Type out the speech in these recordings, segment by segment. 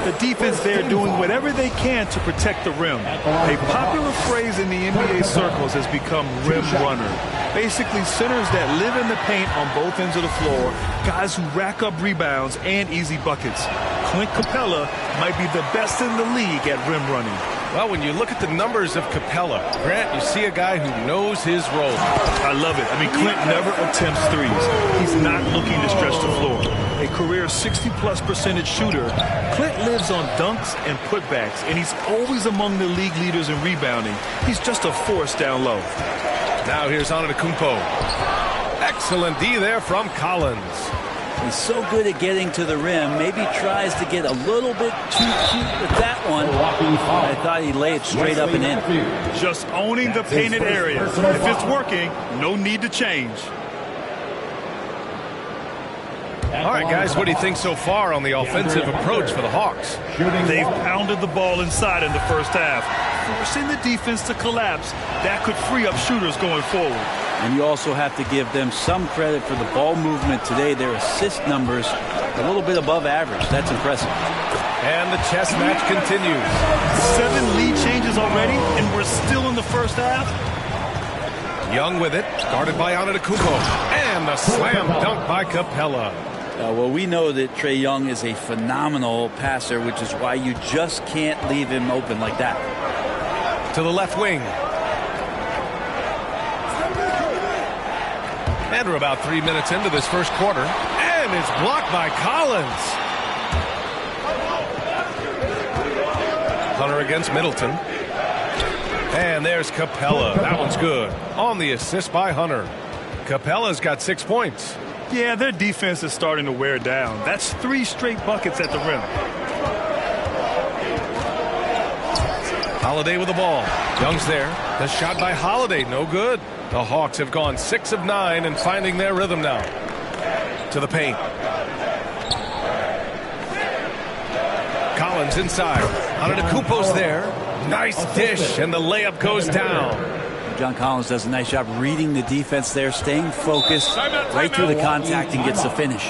The defense there doing whatever they can to protect the rim. A popular phrase in the NBA circles has become rim runner. Basically, centers that live in the paint on both ends of the floor, guys who rack up rebounds and easy buckets. Clint Capella might be the best in the league at rim running. Well, when you look at the numbers of Capella, Grant, you see a guy who knows his role. I love it. I mean, Clint never attempts threes. He's not looking to stretch the floor. A career 60+% shooter, Clint lives on dunks and putbacks, and he's always among the league leaders in rebounding. He's just a force down low. Now here's Antetokounmpo. Excellent D there from Collins. He's so good at getting to the rim. Maybe tries to get a little bit too cute with that one. I thought he'd lay it straight up and in. Just owning the painted area. If it's working, no need to change. All right, guys, what do you think so far on the offensive approach for the Hawks? They've pounded the ball inside in the first half, forcing the defense to collapse. That could free up shooters going forward. And you also have to give them some credit for the ball movement today. Their assist numbers a little bit above average. That's impressive. And the chess match continues. 7 lead changes already, and we're still in the first half. Young with it, guarded by Antetokounmpo. And the slam dunk by Capella. Well, we know that Trae Young is a phenomenal passer, which is why you just can't leave him open like that. To the left wing. And we're about 3 minutes into this first quarter. And it's blocked by Collins. Hunter against Middleton. And there's Capella. That one's good. On the assist by Hunter. Capella's got 6 points. Yeah, their defense is starting to wear down. That's 3 straight buckets at the rim. Holiday with the ball. Young's there. The shot by Holiday, no good. The Hawks have gone 6 of 9 and finding their rhythm now. To the paint. Collins inside. Antetokounmpo's there. Nice dish, and the layup goes down. John Collins does a nice job reading the defense there, staying focused right through the contact and gets the finish.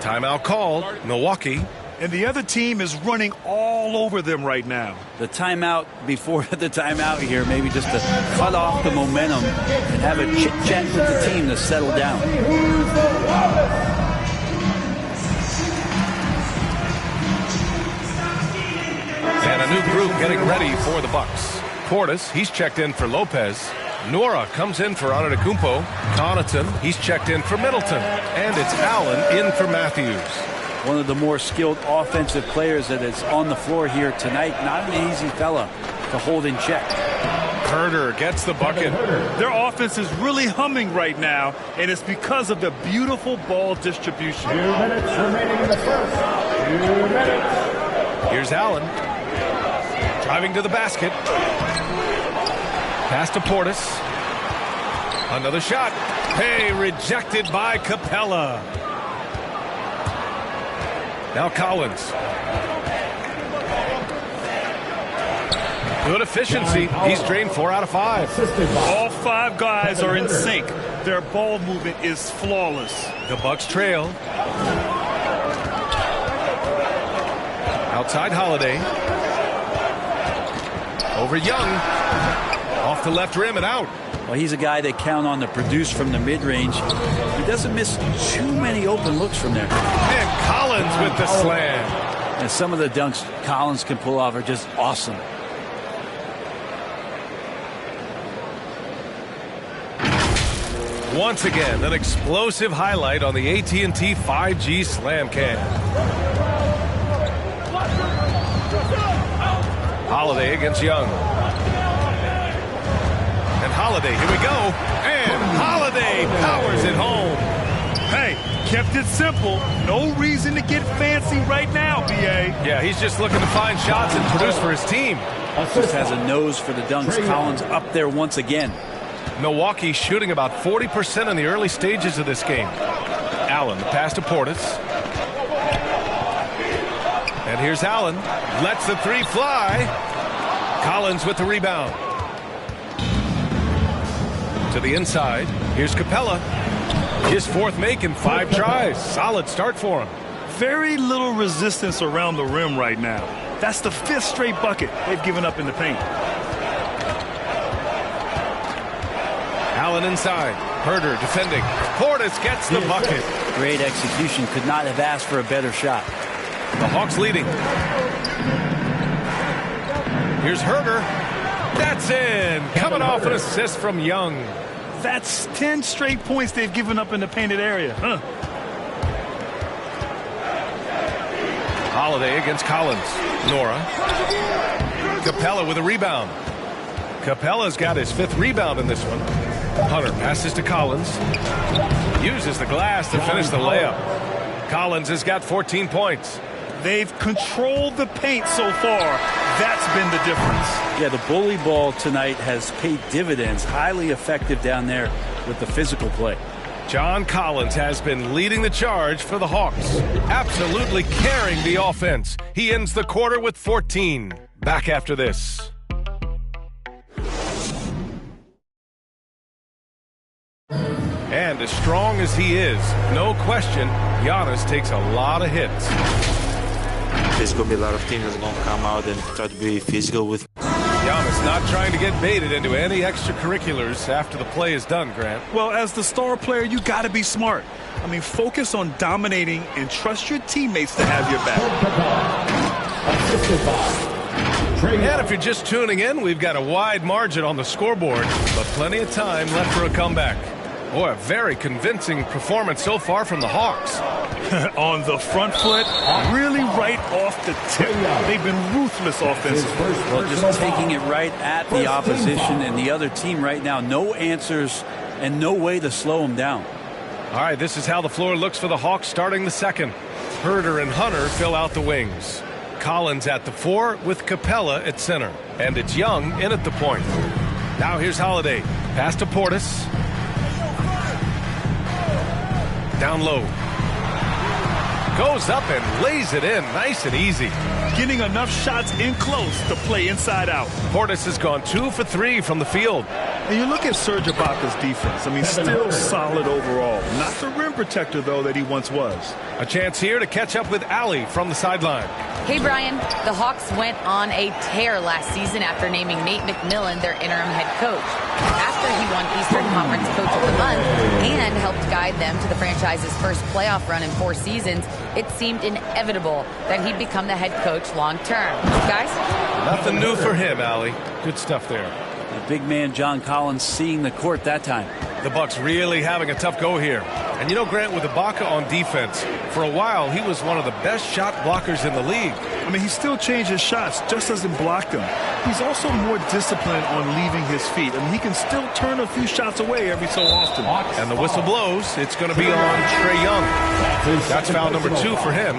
Timeout called. Milwaukee. And the other team is running all over them right now. The timeout before the timeout here, maybe just to cut off the momentum and have a chit-chat with the team to settle down. And a new group getting ready for the Bucks. Portis, he's checked in for Lopez. Nora comes in for Antetokounmpo. Connaughton, he's checked in for Middleton. And it's Allen in for Matthews. One of the more skilled offensive players that is on the floor here tonight. Not an easy fella to hold in check. Herter gets the bucket. Their offense is really humming right now, and it's because of the beautiful ball distribution. 2 minutes remaining in the first. 2 minutes. Here's Allen. Driving to the basket. Pass to Portis. Another shot. Hey, rejected by Capella. Now Collins. Good efficiency. He's drained 4 out of 5. All 5 guys are in sync. Their ball movement is flawless. The Bucks trail. Outside Holiday. Over Young. Off the left rim and out. Well, he's a guy they count on to produce from the mid-range. He doesn't miss too many open looks from there. And Collins with the slam. And some of the dunks Collins can pull off are just awesome. Once again, an explosive highlight on the AT&T 5G Slam Cam. Holiday against Young. And Holiday, here we go. And Holiday powers it home. Hey, kept it simple. No reason to get fancy right now, B.A. Yeah, he's just looking to find shots and produce for his team. Just has a nose for the dunks. Collins up there once again. Milwaukee shooting about 40% in the early stages of this game. Allen, the pass to Portis. And here's Allen. Lets the 3 fly. Collins with the rebound. To the inside. Here's Capella. His 4th make in 5 tries. Solid start for him. very little resistance around the rim right now. That's the 5th straight bucket they've given up in the paint. Allen inside. Herder defending. Portis gets the bucket. Great execution. Could not have asked for a better shot. The Hawks leading. Here's Herder. That's in. Coming off an assist from Young. That's 10 straight points they've given up in the painted area. Holiday against Collins. Nora. Capella with a rebound. Capella's got his 5th rebound in this one. Hunter passes to Collins. Uses the glass to finish the layup. Collins has got 14 points. They've controlled the paint so far. That's been the difference. Yeah, the bully ball tonight has paid dividends. Highly effective down there with the physical play. John Collins has been leading the charge for the Hawks. Absolutely carrying the offense. He ends the quarter with 14. Back after this. And as strong as he is, no question, Giannis takes a lot of hits. There's going to be a lot of teams that's going to come out and try to be physical with. Giannis not trying to get baited into any extracurriculars after the play is done, Grant. Well, as the star player, you got to be smart. I mean, focus on dominating and trust your teammates to have your back. And if you're just tuning in, we've got a wide margin on the scoreboard, but plenty of time left for a comeback. Boy, a very convincing performance so far from the Hawks. On the front foot, really right off the tip. They've been ruthless offensively. Well, just taking it right at the opposition and the other team right now. No answers and no way to slow them down. All right, this is how the floor looks for the Hawks starting the second. Herder and Hunter fill out the wings. Collins at the 4 with Capella at center. And it's Young in at the point. Now here's Holiday. Pass to Portis. Down low. Goes up and lays it in nice and easy. Getting enough shots in close to play inside out. Portis has gone 2 for 3 from the field. And you look at Serge Ibaka's defense. I mean, still solid overall. Not the rim protector, though, that he once was. A chance here to catch up with Allie from the sideline. Hey, Brian. The Hawks went on a tear last season after naming Nate McMillan their interim head coach. After he won Eastern Conference Coach of the Month and helped guide them to the franchise's first playoff run in 4 seasons, it seemed inevitable that he'd become the head coach long term. Guys? Nothing new for him, Allie. Good stuff there. The big man John Collins seeing the court that time. The Bucks really having a tough go here. And you know, Grant, with Ibaka on defense, for a while he was one of the best shot blockers in the league. I mean, he still changed his shots, just doesn't block them. He's also more disciplined on leaving his feet. I mean, he can still turn a few shots away every so often. And the whistle blows. It's going to be on Trae Young. That's foul number 2 for him.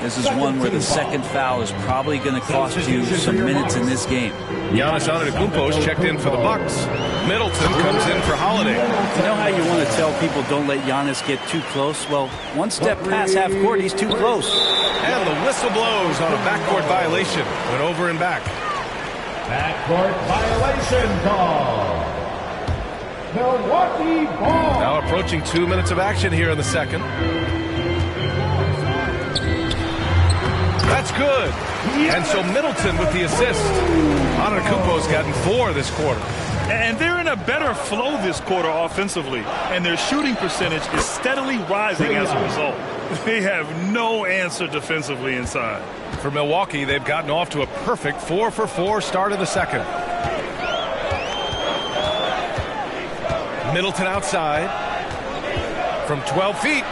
This is one where the second foul is probably going to cost you some minutes in this game. Giannis Antetokounmpo is checked in for the Bucks. Middleton comes in for Holiday. You know how you want to tell people don't let Giannis get too close? Well, one step past half court, he's too close. And the whistle blows on a backcourt violation. Went over and back. Backcourt violation call. Milwaukee ball. Now approaching 2 minutes of action here in the second. That's good. And so Middleton with the assist. Antetokounmpo's gotten 4 this quarter. And they're in a better flow this quarter offensively. And their shooting percentage is steadily rising as a result. They have no answer defensively inside. For Milwaukee, they've gotten off to a perfect 4 for 4 start of the second. Middleton outside from 12 feet.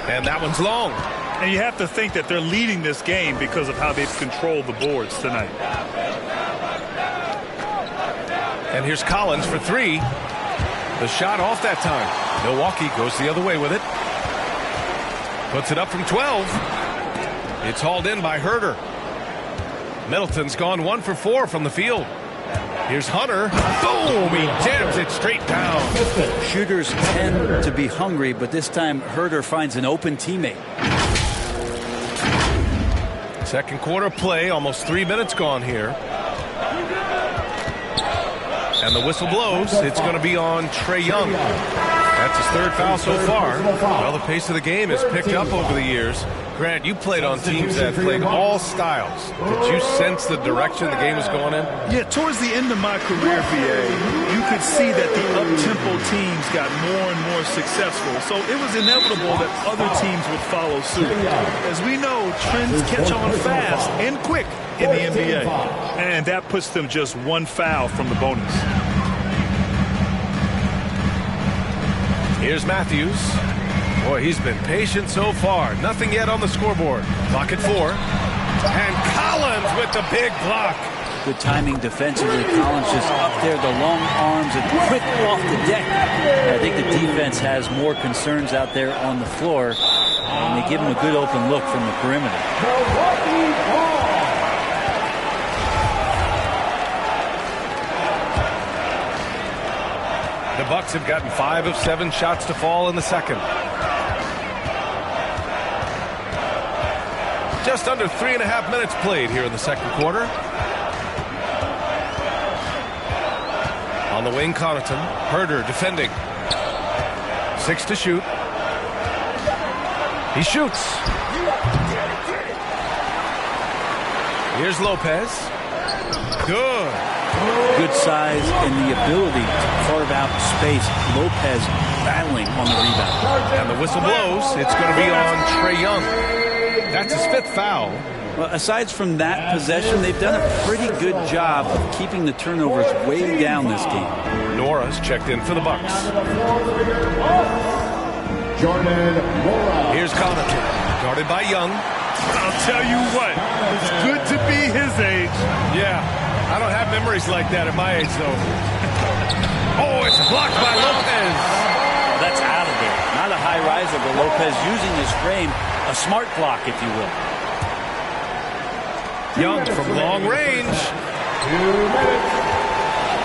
And that one's long. And you have to think that they're leading this game because of how they've controlled the boards tonight. And here's Collins for 3. The shot off that time. Milwaukee goes the other way with it. Puts it up from 12. It's hauled in by Herder. Middleton's gone 1 for 4 from the field. Here's Hunter. Boom! He jams it straight down. Shooters tend to be hungry, but this time Herder finds an open teammate. Second quarter play, almost 3 minutes gone here. And the whistle blows. It's going to be on Trae Young. That's his third foul so far. Well, the pace of the game has picked up over the years. Grant, you played on teams that played all styles. Did you sense the direction the game was going in? Yeah, towards the end of my career, BA, you could see that the up-tempo teams got more and more successful. So it was inevitable that other teams would follow suit. As we know, trends catch on fast and quick in the NBA. And that puts them just one foul from the bonus. Here's Matthews. Boy, he's been patient so far. Nothing yet on the scoreboard. Clock at 4. And Collins with the big block. Good timing defensively. Collins just up there, the long arms, and quick off the deck. I think the defense has more concerns out there on the floor, and they give him a good open look from the perimeter. The Bucks have gotten 5 of 7 shots to fall in the second. Just under 3.5 minutes played here in the second quarter. On the wing, Connaughton. Herder defending. 6 to shoot. He shoots. Here's Lopez. Good. Good size and the ability to carve out space. Lopez battling on the rebound. And the whistle blows. It's going to be on Trae Young. That's his 5th foul. Well, aside from that possession, they've done a pretty good job of keeping the turnovers way down this game. Nora's checked in for the Bucks. Here's Connaughton, guarded by Young. I'll tell you what, it's good to be his age. Yeah, I don't have memories like that at my age, though. Oh, it's blocked by Lopez. That's out of there. Not a high riser, but Lopez using his frame. A smart block, if you will. Young from long range.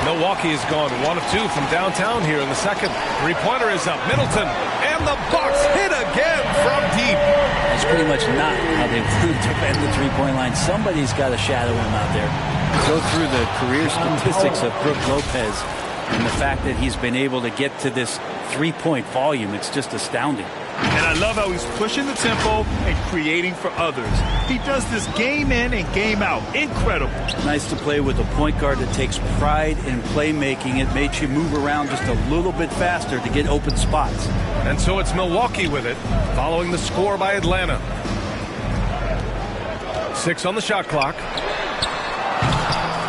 Milwaukee has gone 1 of 2 from downtown here in the second. Three-pointer is up. Middleton. And the Bucks hit again from deep. That's pretty much not how they defend the three-point line. Somebody's got to shadow him out there. Go through the career statistics of Brook Lopez and the fact that he's been able to get to this three-point volume. It's just astounding. And I love how he's pushing the tempo and creating for others. He does this game in and game out. Incredible. Nice to play with a point guard that takes pride in playmaking. It makes you move around just a little bit faster to get open spots. And so it's Milwaukee with it, following the score by Atlanta. 6 on the shot clock.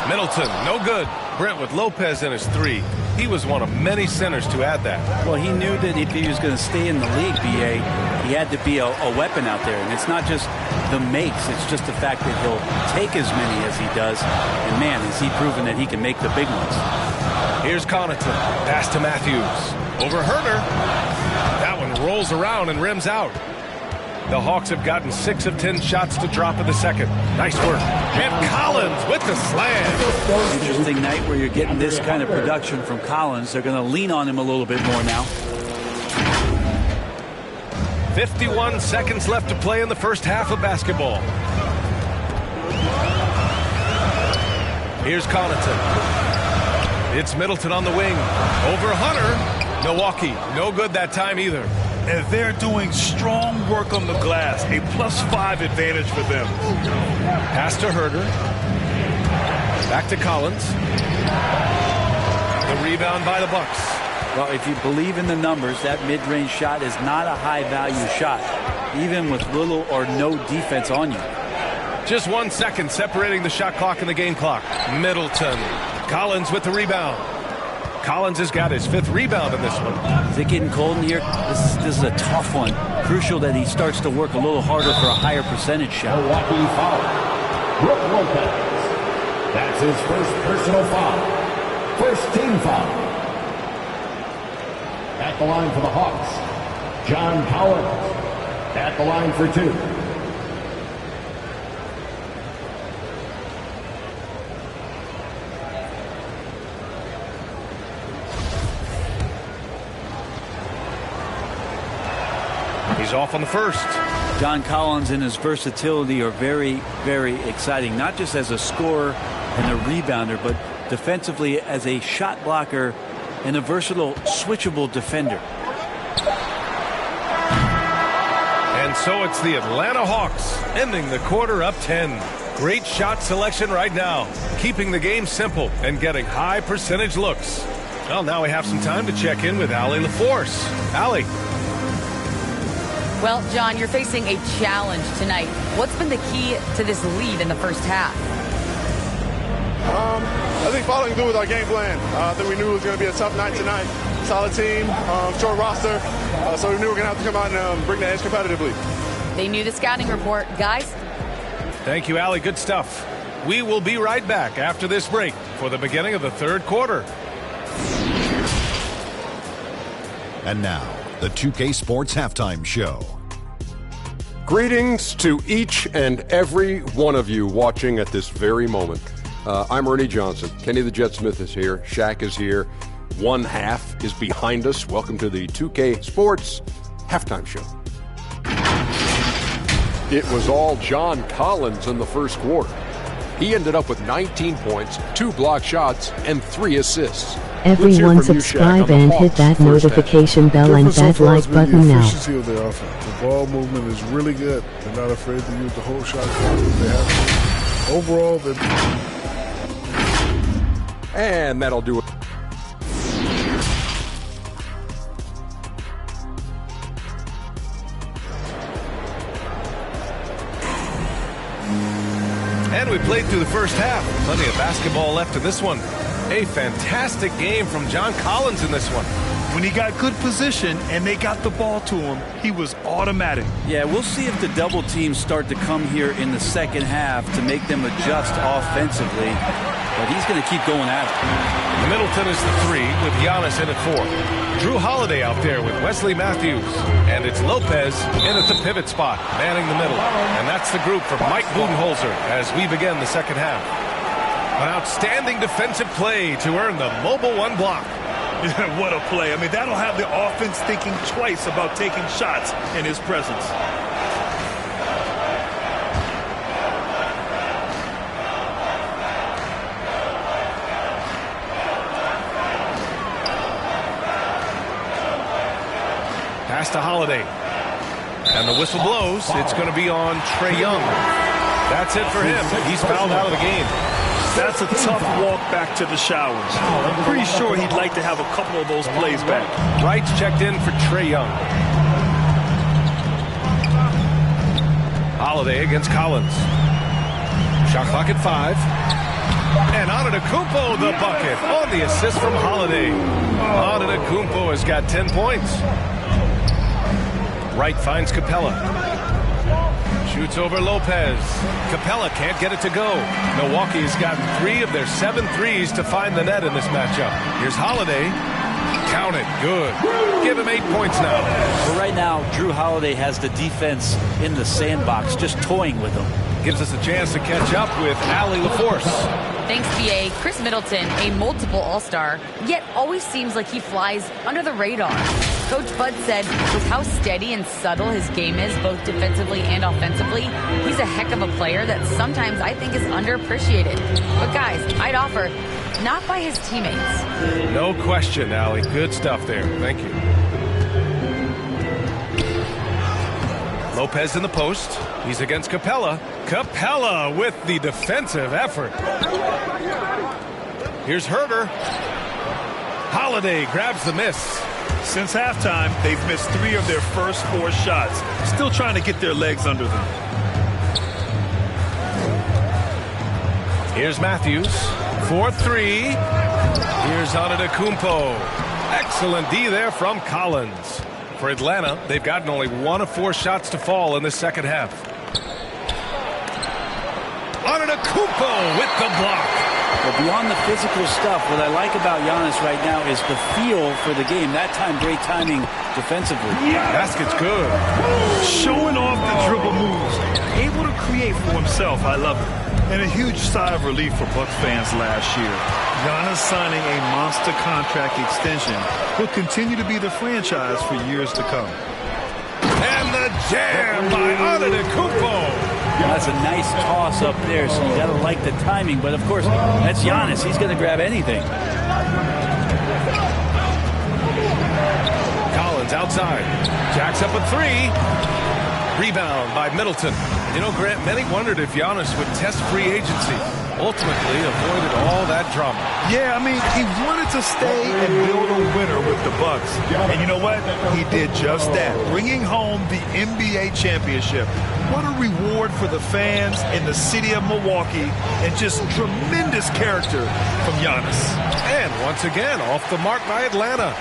Middleton, no good. Brent with Lopez in his 3. He was one of many centers to add that. Well, he knew that if he was going to stay in the league, BA, he had to be a weapon out there. And it's not just the makes, it's just the fact that he'll take as many as he does. And man, has he proven that he can make the big ones. Here's Connaughton. Pass to Matthews. Over Herder. That one rolls around and rims out. The Hawks have gotten 6 of 10 shots to drop in the second. Nice work. And Collins with the slam. Interesting night where you're getting this kind of production from Collins. They're going to lean on him a little bit more now. 51 seconds left to play in the first half of basketball. Here's Connaughton. It's Middleton on the wing. Over Hunter. Milwaukee, no good that time either. And they're doing strong work on the glass. A +5 advantage for them. Pass to Herder. Back to Collins. The rebound by the Bucks. Well, if you believe in the numbers, that mid-range shot is not a high-value shot, even with little or no defense on you. Just 1 second separating the shot clock and the game clock. Middleton. Collins with the rebound. Collins has got his 5th rebound in this one. Is it getting cold in here? This is a tough one. Crucial that he starts to work a little harder for a higher percentage shot. Milwaukee foul. Brook Lopez. That's his first personal foul. First team foul. At the line for the Hawks, John Collins. At the line for 2. He's off on the first. John Collins and his versatility are very, very exciting, not just as a scorer and a rebounder, but defensively as a shot blocker and a versatile, switchable defender. And so it's the Atlanta Hawks ending the quarter up 10. Great shot selection right now, keeping the game simple and getting high percentage looks. Well, now we have some time to check in with Allie LaForce. Allie. Well, John, you're facing a challenge tonight. What's been the key to this lead in the first half? I think following through with our game plan. I think we knew it was going to be a tough night tonight. Solid team, short roster, so we knew we were going to have to come out and bring the edge competitively. They knew the scouting report. Guys? Thank you, Allie. Good stuff. We will be right back after this break for the beginning of the third quarter. And now, the 2K Sports Halftime Show. Greetings to each and every one of you watching at this very moment. I'm Ernie Johnson. Kenny the Jet Smith is here. Shaq is here. One half is behind us. Welcome to the 2K Sports Halftime Show. It was all John Collins in the first quarter. He ended up with 19 points, 2 blocked shots, and 3 assists. Everyone subscribe and hit that notification bell and that like button now. The efficiency of their offense. The ball movement is really good. They're not afraid to use the whole shot clock that they have. Overall, and that'll do it. And we played through the first half. Plenty of basketball left in this one. A fantastic game from John Collins in this one. When he got good position and they got the ball to him, he was automatic. Yeah, we'll see if the double teams start to come here in the second half to make them adjust offensively. But he's going to keep going at it. Middleton is the 3 with Giannis in at 4. Drew Holiday out there with Wesley Matthews. And it's Lopez in at the pivot spot, manning the middle. And that's the group for Mike Budenholzer as we begin the second half. An outstanding defensive play to earn the mobile 1 block. What a play. I mean, that'll have the offense thinking twice about taking shots in his presence. Pass to Holiday. And the whistle blows. It's going to be on Trae Young. That's it for him. He's fouled out of the game. That's a tough walk back to the showers. I'm pretty sure he'd like to have a couple of those plays back. Wright's checked in for Trae Young. Holiday against Collins. Shot clock at 5. And Antetokounmpo the bucket on the assist from Holiday. Antetokounmpo has got 10 points. Wright finds Capella. Shoots over Lopez. Capella can't get it to go. Milwaukee has gotten 3 of their 7 threes to find the net in this matchup. Here's Holiday. Count it. Good. Give him 8 points now. Well, right now, Drew Holiday has the defense in the sandbox, just toying with them. Gives us a chance to catch up with Allie LaForce. Thanks, BA. Chris Middleton, a multiple All-Star, yet always seems like he flies under the radar. Coach Bud said with how steady and subtle his game is, both defensively and offensively, he's a heck of a player that sometimes I think is underappreciated. But guys, I'd offer, not by his teammates. No question, Allie. Good stuff there. Thank you. Lopez in the post. He's against Capella. Capella with the defensive effort. Here's Herter. Holiday grabs the miss. Since halftime, they've missed 3 of their first 4 shots. Still trying to get their legs under them. Here's Matthews. 4-3. Here's Antetokounmpo. Excellent D there from Collins. For Atlanta, they've gotten only 1 of 4 shots to fall in the second half. Antetokounmpo with the block. Well, beyond the physical stuff, what I like about Giannis right now is the feel for the game. That time, great timing defensively. Basket's good. Showing off the dribble moves. Able to create for himself. I love it. And a huge sigh of relief for Bucks fans last year. Giannis signing a monster contract extension will continue to be the franchise for years to come. And the jam by Antetokounmpo. That's a nice toss up there, so you got to like the timing. But, of course, that's Giannis. He's going to grab anything. Collins outside. Jacks up a three. Rebound by Middleton. You know, Grant, many wondered if Giannis would test free agency. Ultimately avoided all that drama. Yeah, I mean, he wanted to stay and build a winner with the Bucks. And you know what? He did just that, bringing home the NBA championship. What a reward for the fans in the city of Milwaukee, and just tremendous character from Giannis. And once again, off the mark by Atlanta.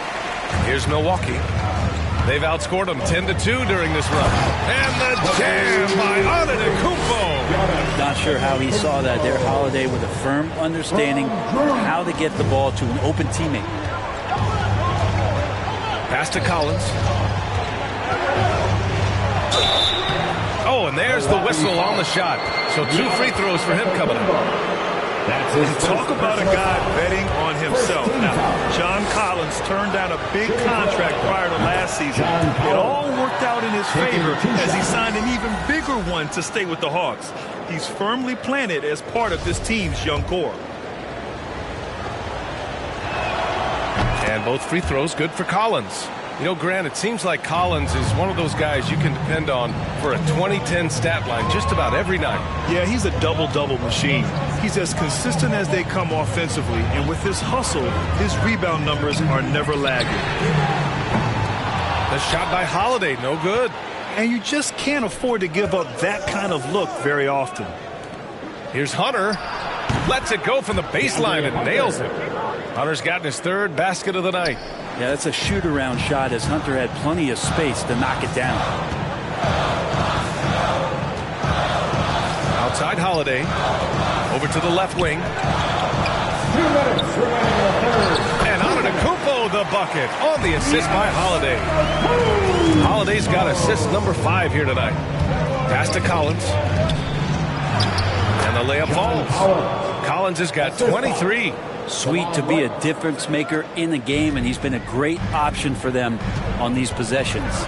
Here's Milwaukee. They've outscored them 10-2 during this run. And the jam by Antetokounmpo. Not sure how he saw that there. Holiday with a firm understanding how to get the ball to an open teammate. Pass to Collins. Oh, and there's the whistle on the shot. So 2 free throws for him coming up. And talk about a guy betting on himself. Now, John Collins turned down a big contract prior to last season. It all worked out in his favor as he signed an even bigger one to stay with the Hawks. He's firmly planted as part of this team's young core. And both free throws good for Collins. You know, Grant, it seems like Collins is one of those guys you can depend on for a 2010 stat line just about every night. Yeah, he's a double-double machine. He's as consistent as they come offensively, and with his hustle, his rebound numbers are never lagging. The shot by Holiday, no good. And you just can't afford to give up that kind of look very often. Here's Hunter. Lets it go from the baseline and nails it. Hunter's gotten his 3rd basket of the night. Yeah, that's a shoot-around shot as Hunter had plenty of space to knock it down. Outside Holiday. Over to the left wing. And Antetokounmpo the bucket on the assist by Holiday. Holiday's got assist number 5 here tonight. Pass to Collins. And the layup falls. Collins has got 23. Sweet to be a difference maker in the game, and he's been a great option for them on these possessions.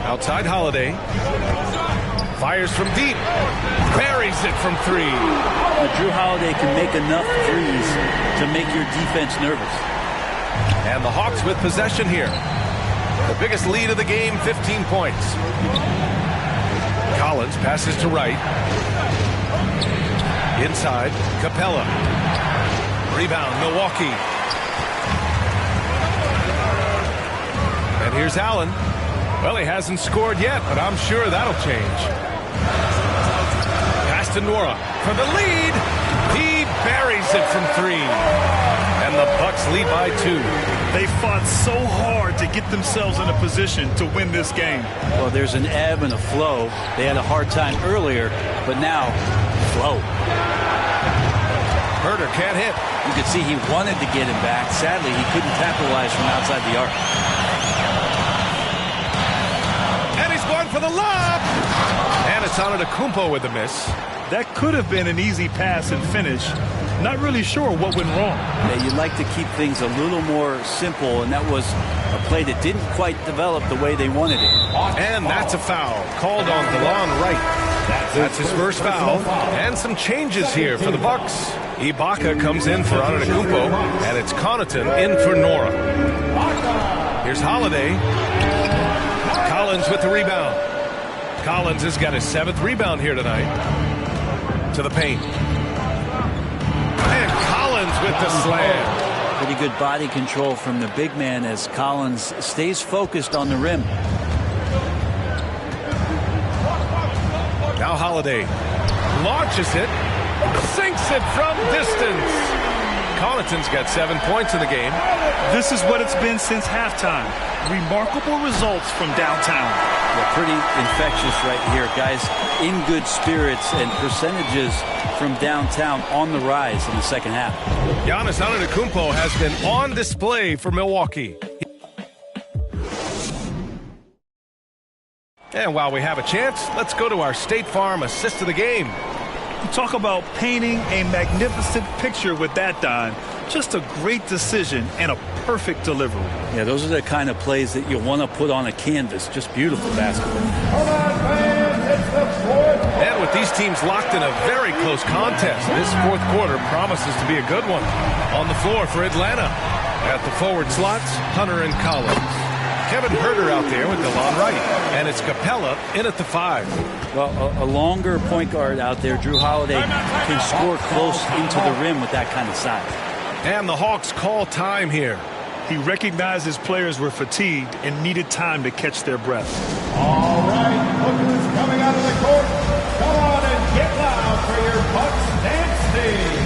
Outside Holiday. Fires from deep. Buries it from 3. Drew Holiday can make enough threes to make your defense nervous. And the Hawks with possession here. The biggest lead of the game, 15 points. Collins passes to right. Inside, Capella. Rebound, Milwaukee. And here's Allen. Well, he hasn't scored yet, but I'm sure that'll change. Pass to Nora for the lead. He buries it from 3. And the Bucks lead by 2. They fought so hard to get themselves in a position to win this game. Well, there's an ebb and a flow. They had a hard time earlier, but now, flow. Herter can't hit. You could see he wanted to get him back. Sadly, he couldn't capitalize from outside the arc. And he's going for the lob. And it's Antetokounmpo with the miss. That could have been an easy pass and finish. Not really sure what went wrong. Yeah, you'd like to keep things a little more simple, and that was a play that didn't quite develop the way they wanted it. And that's a foul called on DeLon Wright. That's his first foul. And some changes here for the Bucks. Ibaka comes in for Antetokounmpo, and it's Connaughton in for Nora. Here's Holiday. Collins with the rebound. Collins has got his 7th rebound here tonight. To the paint. And Collins with the slam. Pretty good body control from the big man as Collins stays focused on the rim. Now Holiday launches it, sinks it from distance. Connaughton's got 7 points in the game. This is what it's been since halftime. Remarkable results from downtown. Yeah, pretty infectious right here, guys. In good spirits and percentages from downtown on the rise in the second half. Giannis Antetokounmpo has been on display for Milwaukee. And while we have a chance, let's go to our State Farm assist of the game. Talk about painting a magnificent picture with that, Don. Just a great decision and a perfect delivery. Yeah, those are the kind of plays that you want to put on a canvas. Just beautiful basketball. And with these teams locked in a very close contest, this 4th quarter promises to be a good one. On the floor for Atlanta. At the forward slots, Hunter and Collins. Kevin Huerter out there with DeLon Wright. And it's Capella in at the 5. Well, a longer point guard out there, Drew Holiday, can score close into the rim with that kind of size. And the Hawks call time here. He recognized his players were fatigued and needed time to catch their breath. All right, look who's coming out of the court. Come on and get loud for your Bucks dance team.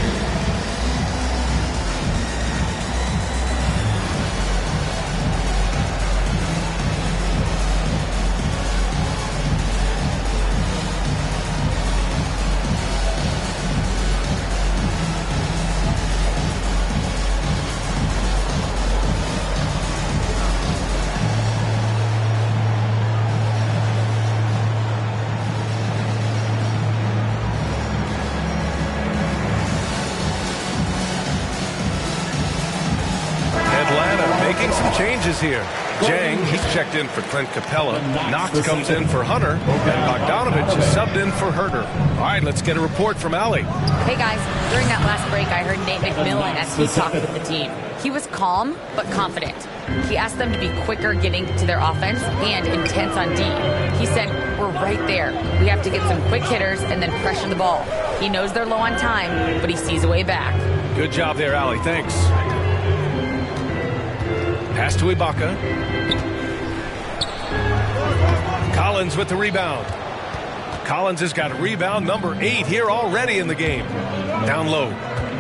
Changes here. Jang, he's checked in for Clint Capella. Knox comes in for Hunter. And Bogdanovich is subbed in for Huerter. All right, let's get a report from Allie. Hey, guys. During that last break, I heard Nate McMillan as he talked with the team. He was calm but confident. He asked them to be quicker getting to their offense and intense on D. He said, we're right there. We have to get some quick hitters and then pressure the ball. He knows they're low on time, but he sees a way back. Good job there, Allie. Thanks. Pass to Ibaka. Collins with the rebound. Collins has got rebound number 8 here already in the game. Down low.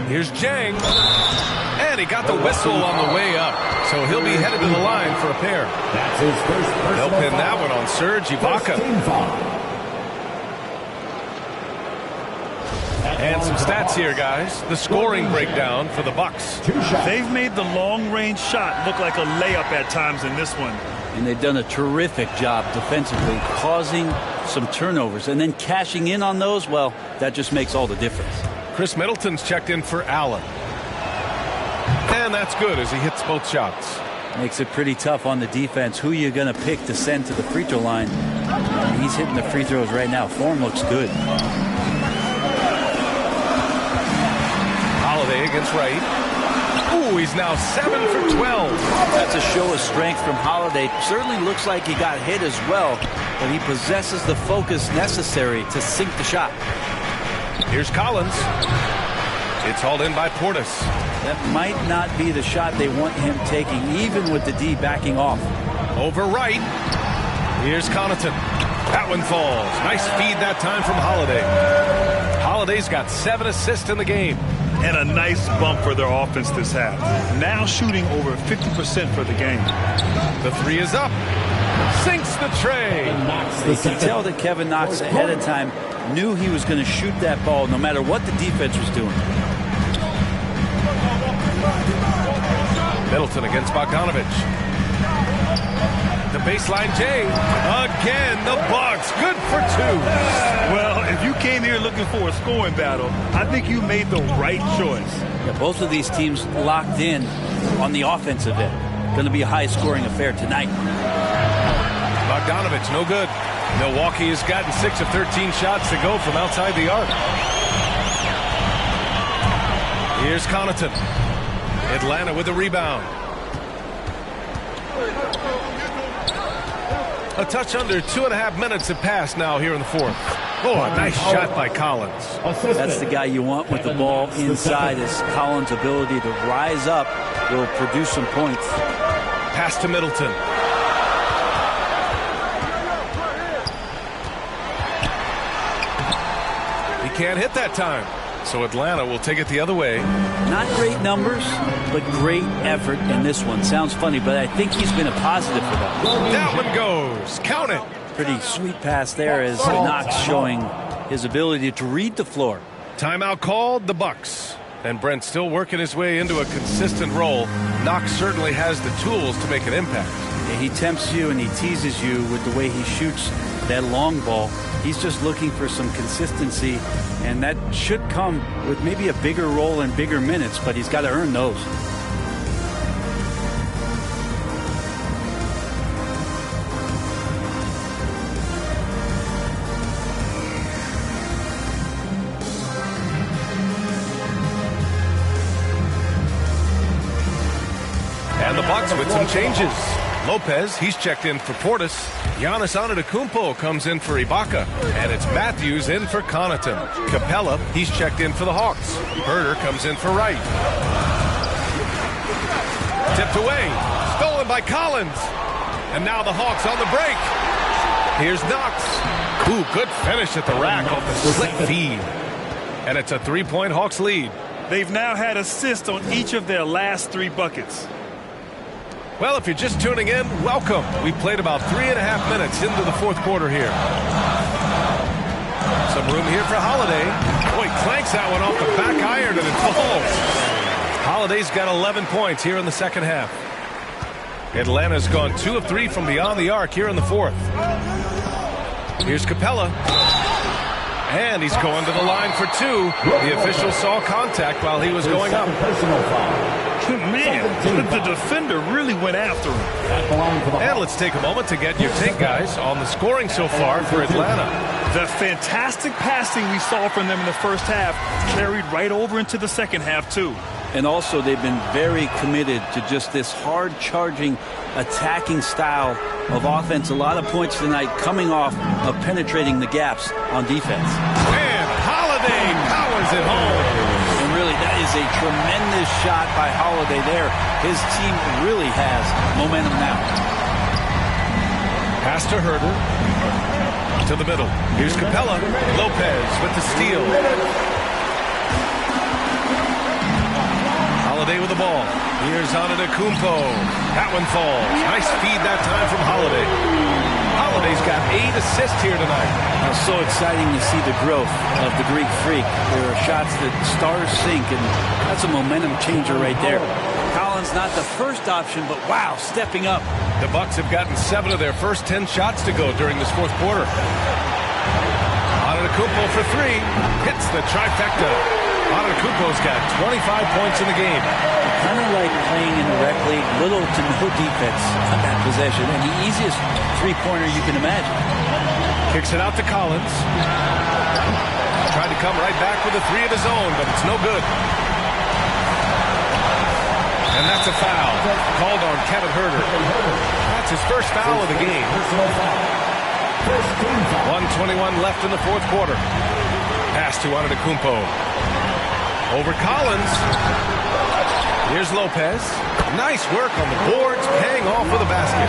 Here's Jang. And he got the whistle on the way up. So he'll be headed to the line for a pair. That's his first personal They'll pin foul. that one on Serge Ibaka. And some stats here, guys. The scoring breakdown for the Bucks. They've made the long-range shot look like a layup at times in this one. And they've done a terrific job defensively, causing some turnovers. And then cashing in on those, well, that just makes all the difference. Chris Middleton's checked in for Allen. And that's good as he hits both shots. Makes it pretty tough on the defense. Who you going to pick to send to the free throw line? He's hitting the free throws right now. Form looks good. Holiday against Wright. Ooh, he's now 7 for 12. That's a show of strength from Holiday. Certainly looks like he got hit as well, but he possesses the focus necessary to sink the shot. Here's Collins. It's hauled in by Portis. That might not be the shot they want him taking, even with the D backing off. Over Wright. Here's Connaughton. That one falls. Nice feed that time from Holiday. Holiday's got 7 assists in the game. And a nice bump for their offense this half. Now shooting over 50% for the game. The 3 is up. Sinks the tray. You can tell that Kevin Knox ahead of time knew he was going to shoot that ball no matter what the defense was doing. Middleton against Bogdanovich. The baseline J. Again, the Bucks. Good for 2. Well, if you came here looking for a scoring battle, I think you made the right choice. Yeah, both of these teams locked in on the offensive end. Going to be a high-scoring affair tonight. Bogdanovich, no good. Milwaukee has gotten 6 of 13 shots to go from outside the arc. Here's Connaughton. Atlanta with the rebound. A touch under 2.5 minutes have passed now here in the 4th. Oh, a nice shot by Collins. That's the guy you want with the ball inside. Is Collins' ability to rise up will produce some points. Pass to Middleton. He can't hit that time. So Atlanta will take it the other way. Not great numbers, but great effort in this one. Sounds funny, but I think he's been a positive for them. That one goes. Count it. Pretty sweet pass there as Knox showing his ability to read the floor. Timeout called, the Bucks. And Brent still working his way into a consistent role. Knox certainly has the tools to make an impact. Yeah, he tempts you and he teases you with the way he shoots that long ball. He's just looking for some consistency, and that should come with maybe a bigger role and bigger minutes, but he's got to earn those. And the Bucks with some changes. Lopez, he's checked in for Portis. Giannis Antetokounmpo comes in for Ibaka. And it's Matthews in for Connaughton. Capella, he's checked in for the Hawks. Herder comes in for Wright. Tipped away. Stolen by Collins. And now the Hawks on the break. Here's Knox. Ooh, good finish at the rack off the slick feed. And it's a 3-point Hawks lead. They've now had assists on each of their last 3 buckets. Well, if you're just tuning in, welcome. We played about 3.5 minutes into the fourth quarter here. Some room here for Holiday. Boy, clanks that one off the back iron and it falls. Holiday's got 11 points here in the second half. Atlanta's gone 2 of 3 from beyond the arc here in the fourth. Here's Capella. And he's going to the line for 2. The official saw contact while he was going up. Man, the defender really went after him. And let's take a moment to get your take, guys, on the scoring so far for Atlanta. The fantastic passing we saw from them in the first half carried right over into the second half, too. And also, they've been very committed to just this hard-charging, attacking style of offense. A lot of points tonight coming off of penetrating the gaps on defense. And Holiday powers it home. And really, that is a tremendous shot by Holiday there. His team really has momentum now. Pass to Herder. To the middle. Here's Capella. Lopez with the steal. Holiday with the ball. Here's Antetokounmpo. That one falls. Nice feed that time from Holiday. Holiday's got 8 assists here tonight. So exciting to see the growth of the Greek Freak. There are shots that stars sink, and that's a momentum changer right there. Collins not the first option, but wow, stepping up. The Bucks have gotten 7 of their first 10 shots to go during this fourth quarter. Antetokounmpo for 3. Hits the trifecta. Antetokounmpo's got 25 points in the game. Kind of like playing in the rec league, little to no defense on that possession, and the easiest three-pointer you can imagine. Kicks it out to Collins. Tried to come right back with a 3 of his own, but it's no good. And that's a foul called on Kevin Herder. That's his first foul of the game. 1:21 left in the fourth quarter. Pass to Antetokounmpo. Over Collins. Here's Lopez. Nice work on the boards, paying off with a basket.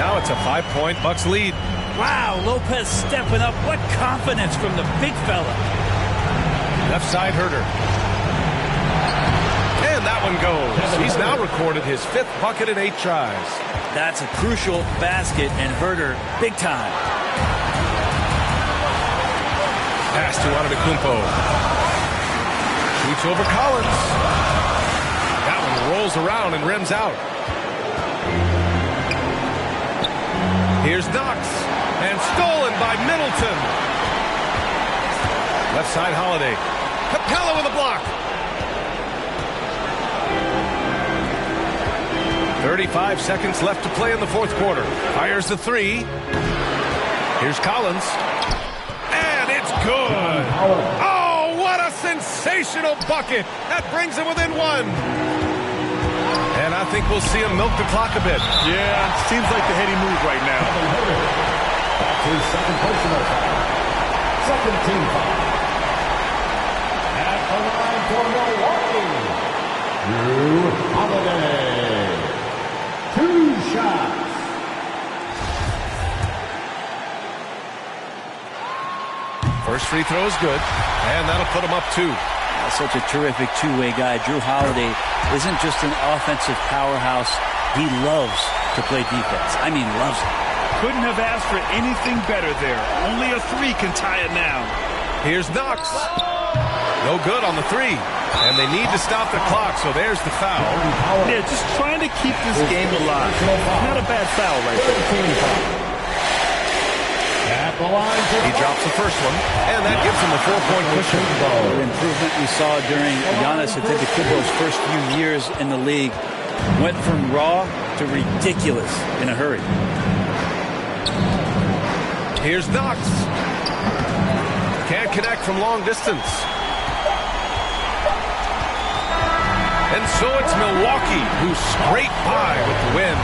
Now it's a 5-point Bucks lead. Wow, Lopez stepping up. What confidence from the big fella. Left side Herder. And that one goes. He's now recorded his 5th bucket in 8 tries. That's a crucial basket, and Herder, big time. Pass to Antetokounmpo. Shoots over Collins. That one rolls around and rims out. Here's Knox. And stolen by Middleton. Left side Holiday. Capella with a block. 35 seconds left to play in the fourth quarter. Fires the 3. Here's Collins. And it's good. Oh, what a sensational bucket. That brings him within 1. And I think we'll see him milk the clock a bit. Yeah, seems like the heady move right now. That's his second personal foul. Second team foul. At the line for Milwaukee, Drew Holiday. 2 shots. First free throw is good, and that'll put him up 2. Such a terrific two-way guy. Drew Holiday isn't just an offensive powerhouse. He loves to play defense. I mean, loves it. Couldn't have asked for anything better there. Only a 3 can tie it now. Here's Knox. No good on the 3. And they need to stop the clock, so there's the foul. Yeah, just trying to keep this game alive. Not a bad foul right there. At the line, he drops the first one, and that gives him a 4-point cushion. The improvement we saw during Giannis Antetokounmpo's first few years in the league went from raw to ridiculous in a hurry. Here's Knox. Can't connect from long distance. And so it's Milwaukee who scrape by with the win.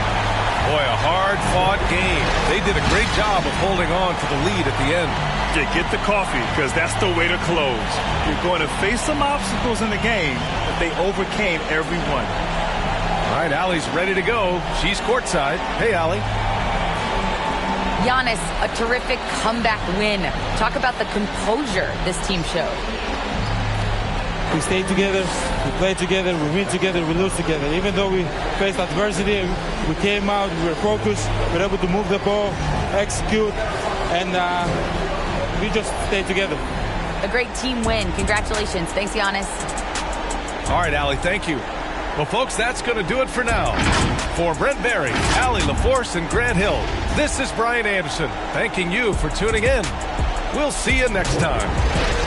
Boy, a hard-fought game. They did a great job of holding on to the lead at the end. Yeah, get the coffee, because that's the way to close. You're going to face some obstacles in the game, but they overcame every one. All right, Allie's ready to go. She's courtside. Hey, Allie. Giannis, a terrific comeback win. Talk about the composure this team showed. We stay together, we play together, we win together, we lose together. Even though we faced adversity, we came out, we were focused, we were able to move the ball, execute, and we just stayed together. A great team win. Congratulations. Thanks, Giannis. All right, Allie, thank you. Well, folks, that's going to do it for now. For Brent Barry, Allie LaForce, and Grant Hill, this is Brian Anderson, thanking you for tuning in. We'll see you next time.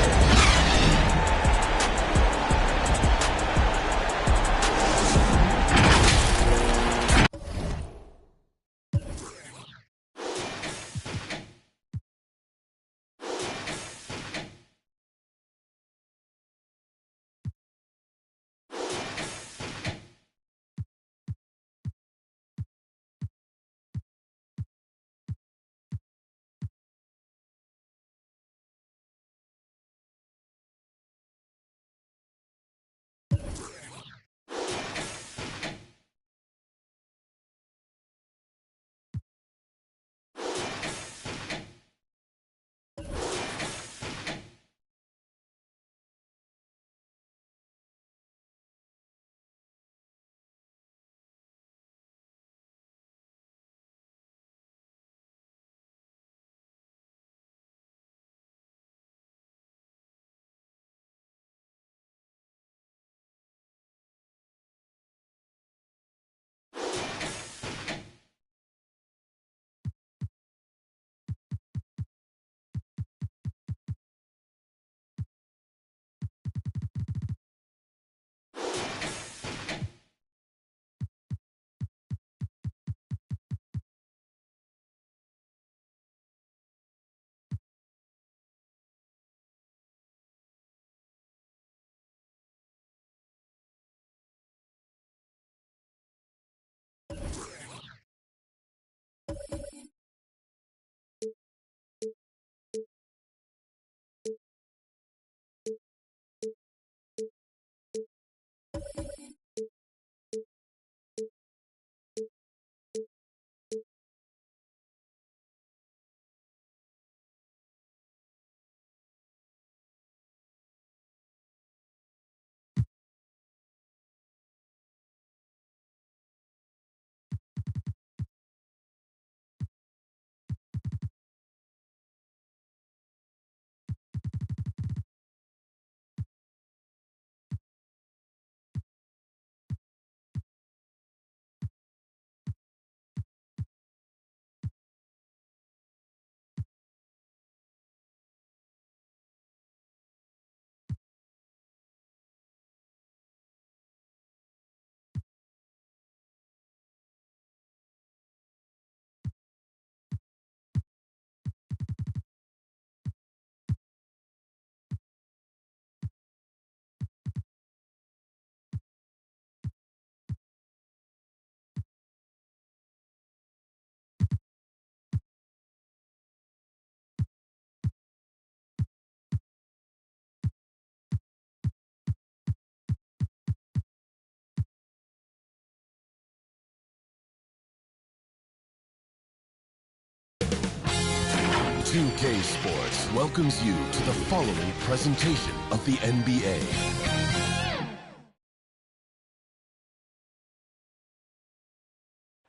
.2k Sports welcomes you to the following presentation of the NBA.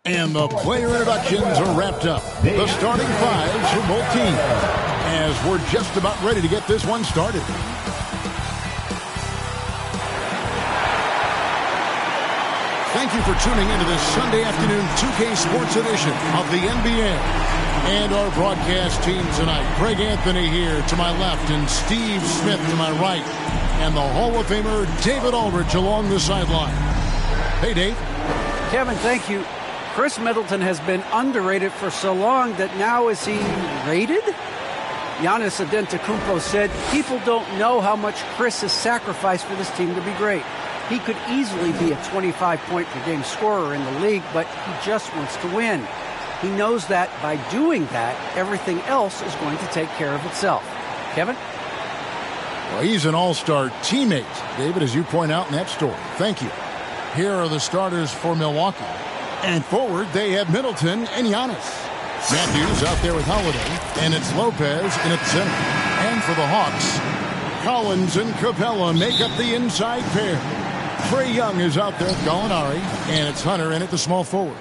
And the player introductions are wrapped up. The starting fives for both teams, as we're just about ready to get this one started. Thank you for tuning into this Sunday afternoon 2K Sports edition of the NBA. And our broadcast team tonight, Greg Anthony here to my left and Steve Smith to my right. And the Hall of Famer David Aldridge along the sideline. Hey, Dave. Kevin, thank you. Chris Middleton has been underrated for so long that now is he rated? Giannis Antetokounmpo said, people don't know how much Chris has sacrificed for this team to be great. He could easily be a 25-point-per-game scorer in the league, but he just wants to win. He knows that by doing that, everything else is going to take care of itself. Kevin? Well, he's an all-star teammate, David, as you point out in that story. Thank you. Here are the starters for Milwaukee. And forward, they have Middleton and Giannis. Matthews out there with Holiday, and it's Lopez in at the center. And for the Hawks, Collins and Capella make up the inside pair. Trae Young is out there with Gallinari, and it's Hunter in at the small forward.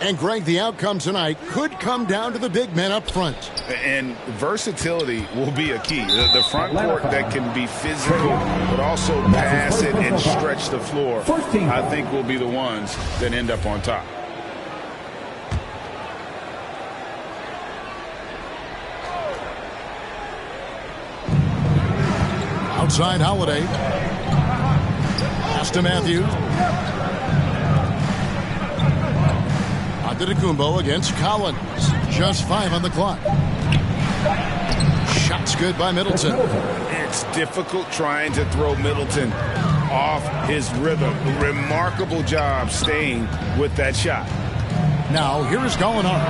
And, Greg, the outcome tonight could come down to the big men up front. And versatility will be a key. The front court that can be physical but also pass it and stretch the floor, I think, will be the ones that end up on top. Outside Holiday. Pass to Matthews. Antetokounmpo against Collins. Just 5 on the clock. Shot's good by Middleton. It's difficult trying to throw Middleton off his rhythm. Remarkable job staying with that shot. Now here is Gallinari.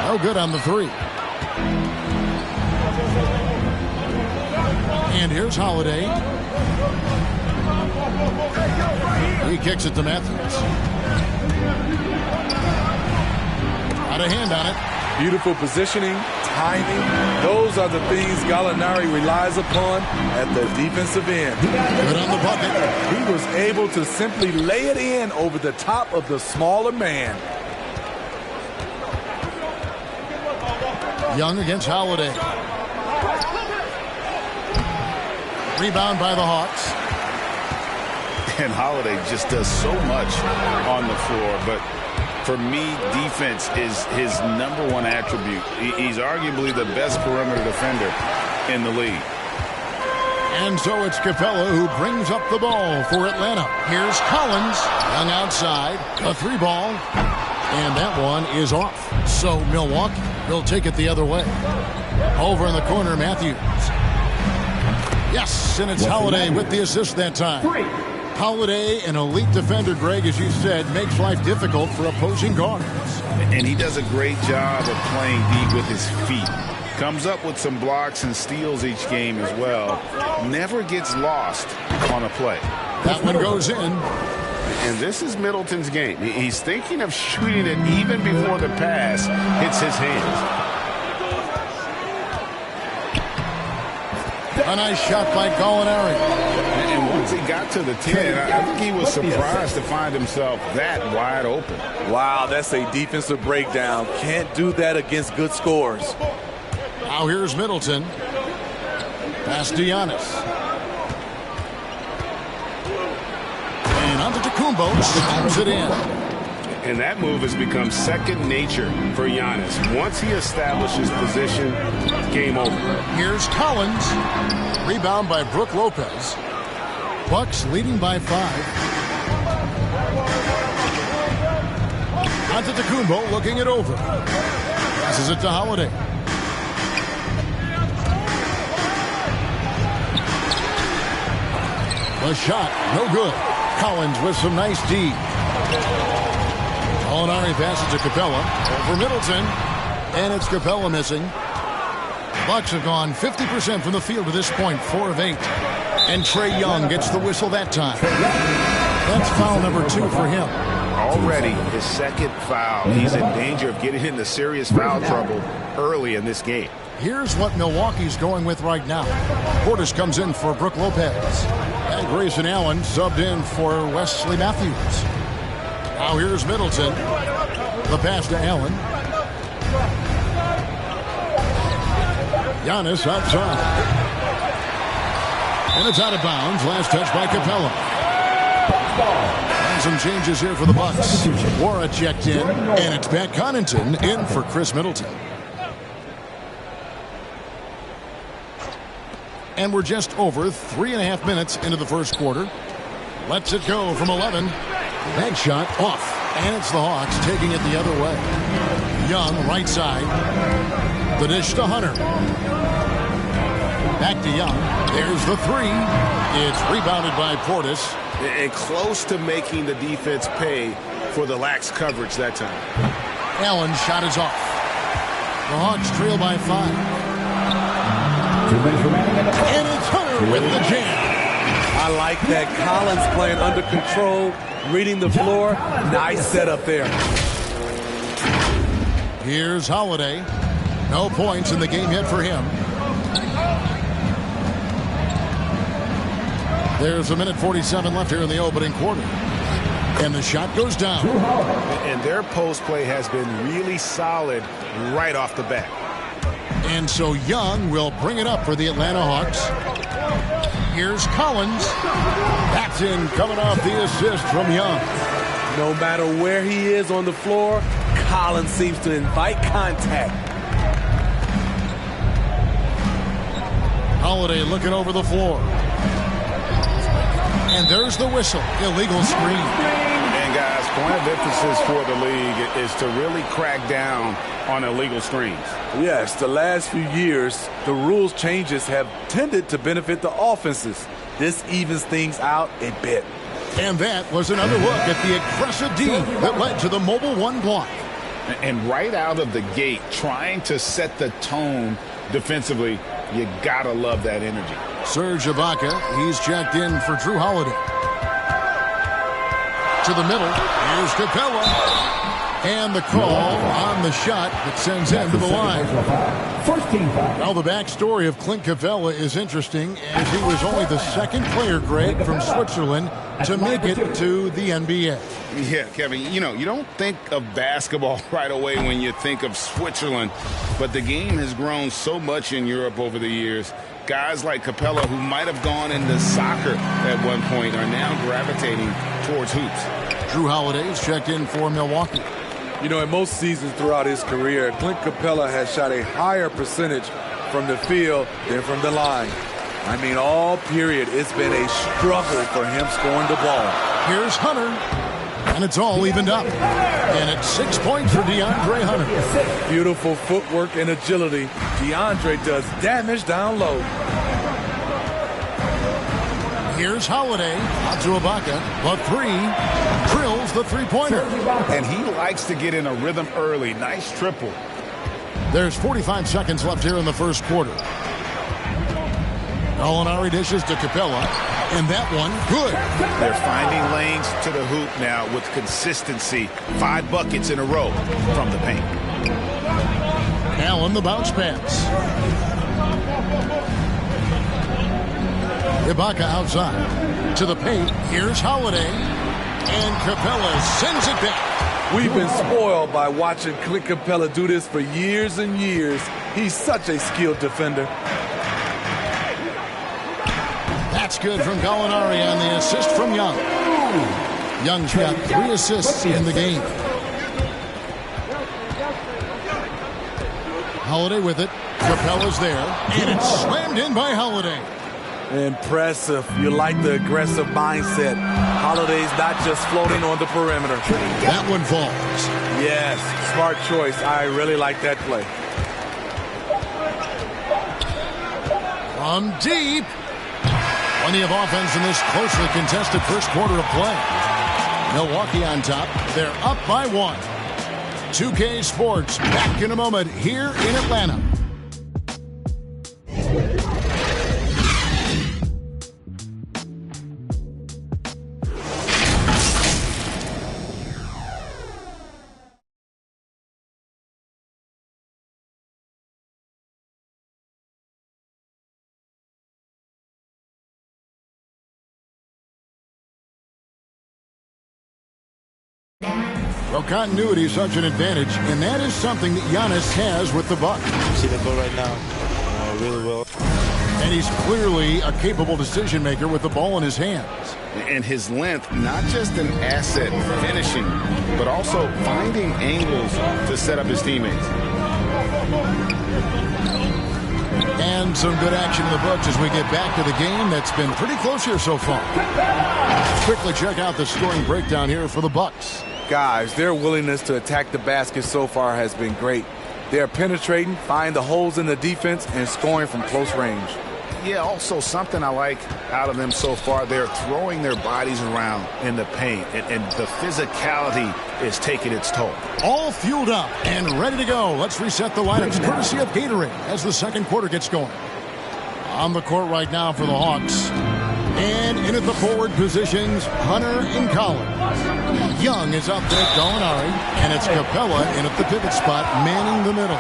No good on the 3. And here's Holiday. He kicks it to Matthews. Got a hand on it. Beautiful positioning, timing. Those are the things Gallinari relies upon at the defensive end. Good on the bucket. He was able to simply lay it in over the top of the smaller man. Young against Holiday. Rebound by the Hawks. And Holiday just does so much on the floor, but for me, defense is his #1 attribute. He's arguably the best perimeter defender in the league. And so it's Capella who brings up the ball for Atlanta. Here's Collins, young outside, a 3-ball, and that one is off. So Milwaukee will take it the other way. Over in the corner, Matthews. Yes, and it's Holiday with the assist that time. Holiday, an elite defender, Greg, as you said, makes life difficult for opposing guards. And he does a great job of playing deep with his feet. Comes up with some blocks and steals each game as well. Never gets lost on a play. That one goes in. And this is Middleton's game. He's thinking of shooting it even before the pass hits his hands. A nice shot by Gallinari. And once he got to the 10, I think he was surprised to find himself that wide open. Wow, that's a defensive breakdown. Can't do that against good scores. Now here's Middleton. Pass to Giannis. And Antetokounmpo slams it in. And that move has become second nature for Giannis. Once he establishes position, game over. Here's Collins. Rebound by Brook Lopez. Bucks leading by 5. Antetokounmpo looking it over. Passes it to Holiday. The shot, no good. Collins with some nice D. Gallinari passes to Capella. Over Middleton. And it's Capella missing. Bucks have gone 50% from the field to this point, 4 of 8. And Trae Young gets the whistle that time. That's foul number 2 for him. Already his second foul. He's in danger of getting into serious foul trouble early in this game. Here's what Milwaukee's going with right now. Portis comes in for Brook Lopez. And Grayson Allen subbed in for Wesley Matthews. Now here's Middleton. The pass to Allen. Giannis outside. And it's out of bounds. Last touch by Capella. And some changes here for the Bucks. Wara checked in. And it's Pat Connaughton in for Chris Middleton. And we're just over 3.5 minutes into the first quarter. Lets it go from 11. Bank shot off. And it's the Hawks taking it the other way. Young, right side. The dish to Hunter. Back to Young. There's the three. It's rebounded by Portis. And close to making the defense pay for the lax coverage that time. Allen's shot is off. The Hawks trail by 5. And it's Hunter with the jam. I like that. Collins playing under control, reading the floor. Nice setup there. Here's Holiday. No points in the game yet for him. There's 1:47 left here in the opening quarter. And the shot goes down. And their post play has been really solid right off the bat. And so Young will bring it up for the Atlanta Hawks. Here's Collins. That's in, coming off the assist from Young. No matter where he is on the floor, Collins seems to invite contact. Holiday looking over the floor. And there's the whistle. Illegal screen. And guys, point of emphasis for the league is to really crack down on illegal screens. Yes, the last few years, the rules changes have tended to benefit the offenses. This evens things out a bit. And that was another look at the aggressive D that led to the mobile one block. And right out of the gate, trying to set the tone defensively, you gotta love that energy. Serge Ibaka, he's checked in for Drew Holiday. To the middle, here's Capella. And the call on the shot that sends him to the line. Now the backstory of Clint Capella is interesting, as he was only the second player, Greg, from Switzerland to make it to the NBA. Yeah, Kevin, you know, you don't think of basketball right away when you think of Switzerland, but the game has grown so much in Europe over the years. Guys like Capella, who might have gone into soccer at one point, are now gravitating towards hoops. Drew Holiday is checked in for Milwaukee. You know, in most seasons throughout his career, Clint Capella has shot a higher percentage from the field than from the line. I mean, all period, it's been a struggle for him scoring the ball. Here's Hunter, and it's all evened up. And it's 6 points for DeAndre Hunter. Beautiful footwork and agility. DeAndre does damage down low. Here's Holiday, out to Ibaka, the three, drills the three-pointer. And he likes to get in a rhythm early. Nice triple. There's 45 seconds left here in the first quarter. Gallinari dishes to Capella, and that one, good. They're finding lanes to the hoop now with consistency. 5 buckets in a row from the paint. Allen, the bounce pass. Ibaka outside. To the paint. Here's Holiday. And Capella sends it back. We've been spoiled by watching Clint Capella do this for years and years. He's such a skilled defender. That's good from Gallinari on the assist from Young. Young's got 3 assists in the game. Holiday with it. Capella's there. And it's slammed in by Holiday. Impressive. You like the aggressive mindset. Holiday's not just floating on the perimeter. That one falls. Yes, smart choice. I really like that play. From deep. Plenty of offense in this closely contested first quarter of play. Milwaukee on top. They're up by 1. 2K Sports back in a moment here in Atlanta. Well, continuity is such an advantage, and that is something that Giannis has with the Bucks. See the ball right now really well. And he's clearly a capable decision maker with the ball in his hands. And his length, not just an asset finishing, but also finding angles to set up his teammates. And some good action in the books as we get back to the game that's been pretty close here so far. Quickly check out the scoring breakdown here for the Bucks. Guys, their willingness to attack the basket so far has been great. They're penetrating, finding the holes in the defense, and scoring from close range. Yeah, also something I like out of them so far, they're throwing their bodies around in the paint, and the physicality is taking its toll. All fueled up and ready to go. Let's reset the lineups courtesy of Gatorade as the second quarter gets going. On the court right now for the Hawks. And in at the forward positions, Hunter and Collins. Young is up there, Gallinari, and it's Capella in at the pivot spot, manning the middle.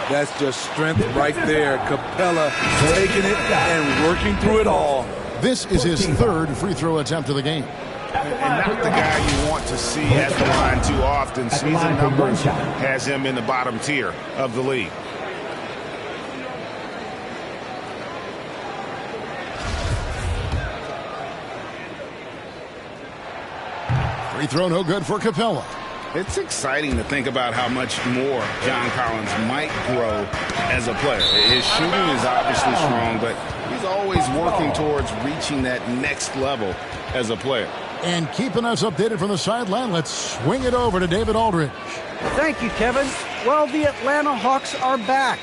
That's just strength right there. Capella taking it and working through it all. This is his third free throw attempt of the game. And not the guy you want to see at the line too often. Season numbers has him in the bottom tier of the league. Free throw no good for Capella. It's exciting to think about how much more John Collins might grow as a player. His shooting is obviously strong, but he's always working towards reaching that next level as a player. And keeping us updated from the sideline, let's swing it over to David Aldridge. Thank you, Kevin. Well, the Atlanta Hawks are back.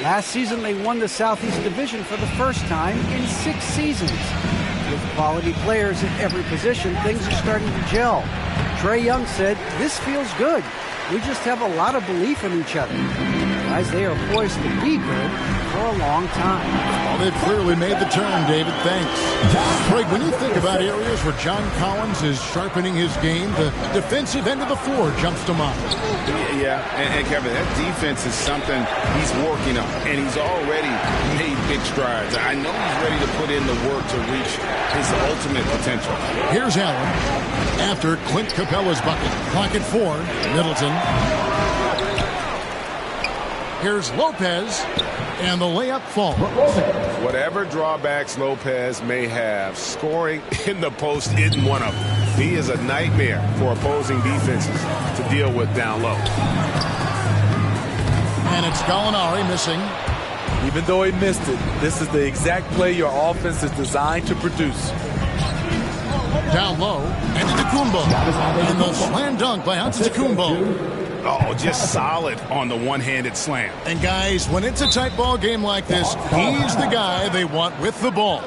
Last season, they won the Southeast Division for the first time in 6 seasons. With quality players at every position, things are starting to gel. Trae Young said, "This feels good. We just have a lot of belief in each other." Guys, they are poised to be good for a long time. Well, they've clearly made the turn, David. Thanks. Craig, when you think about areas where John Collins is sharpening his game, the defensive end of the floor jumps to mind. Yeah, and Kevin, that defense is something he's working on, and he's already made big strides. I know he's ready to put in the work to reach his ultimate potential. Here's Allen after Clint Capella's bucket. Clock at 4. Middleton. Here's Lopez, and the layup falls. Whatever drawbacks Lopez may have, scoring in the post isn't one of them. He is a nightmare for opposing defenses to deal with down low. And it's Gallinari missing. Even though he missed it, this is the exact play your offense is designed to produce. Down low, and Antetokounmpo. And the slam dunk by Antetokounmpo. Oh, just solid on the one-handed slam. And guys, when it's a tight ball game like this, he's the guy they want with the ball.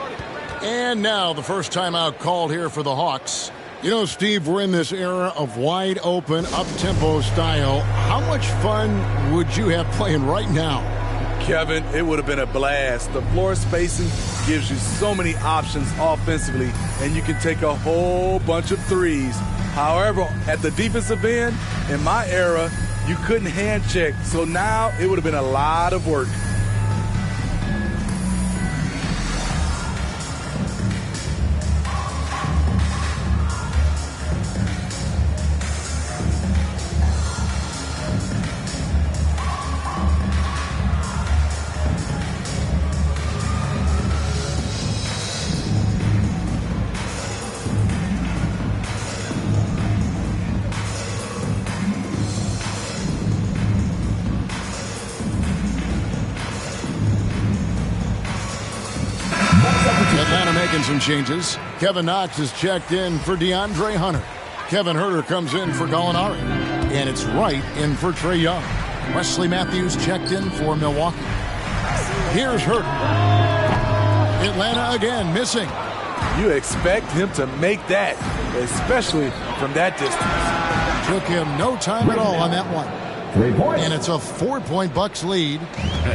And now the first timeout called here for the Hawks. You know, Steve, we're in this era of wide open, up-tempo style. How much fun would you have playing right now? Kevin, it would have been a blast. The floor spacing gives you so many options offensively, and you can take a whole bunch of threes. However, at the defensive end, in my era, you couldn't hand check. So now it would have been a lot of work. Atlanta making some changes. Kevin Knox is checked in for DeAndre Hunter. Kevin Huerter comes in for Gallinari. And it's Wright in for Trae Young. Wesley Matthews checked in for Milwaukee. Here's Huerter. Atlanta again missing. You expect him to make that, especially from that distance. Took him no time at all on that one. And it's a 4-point Bucks lead.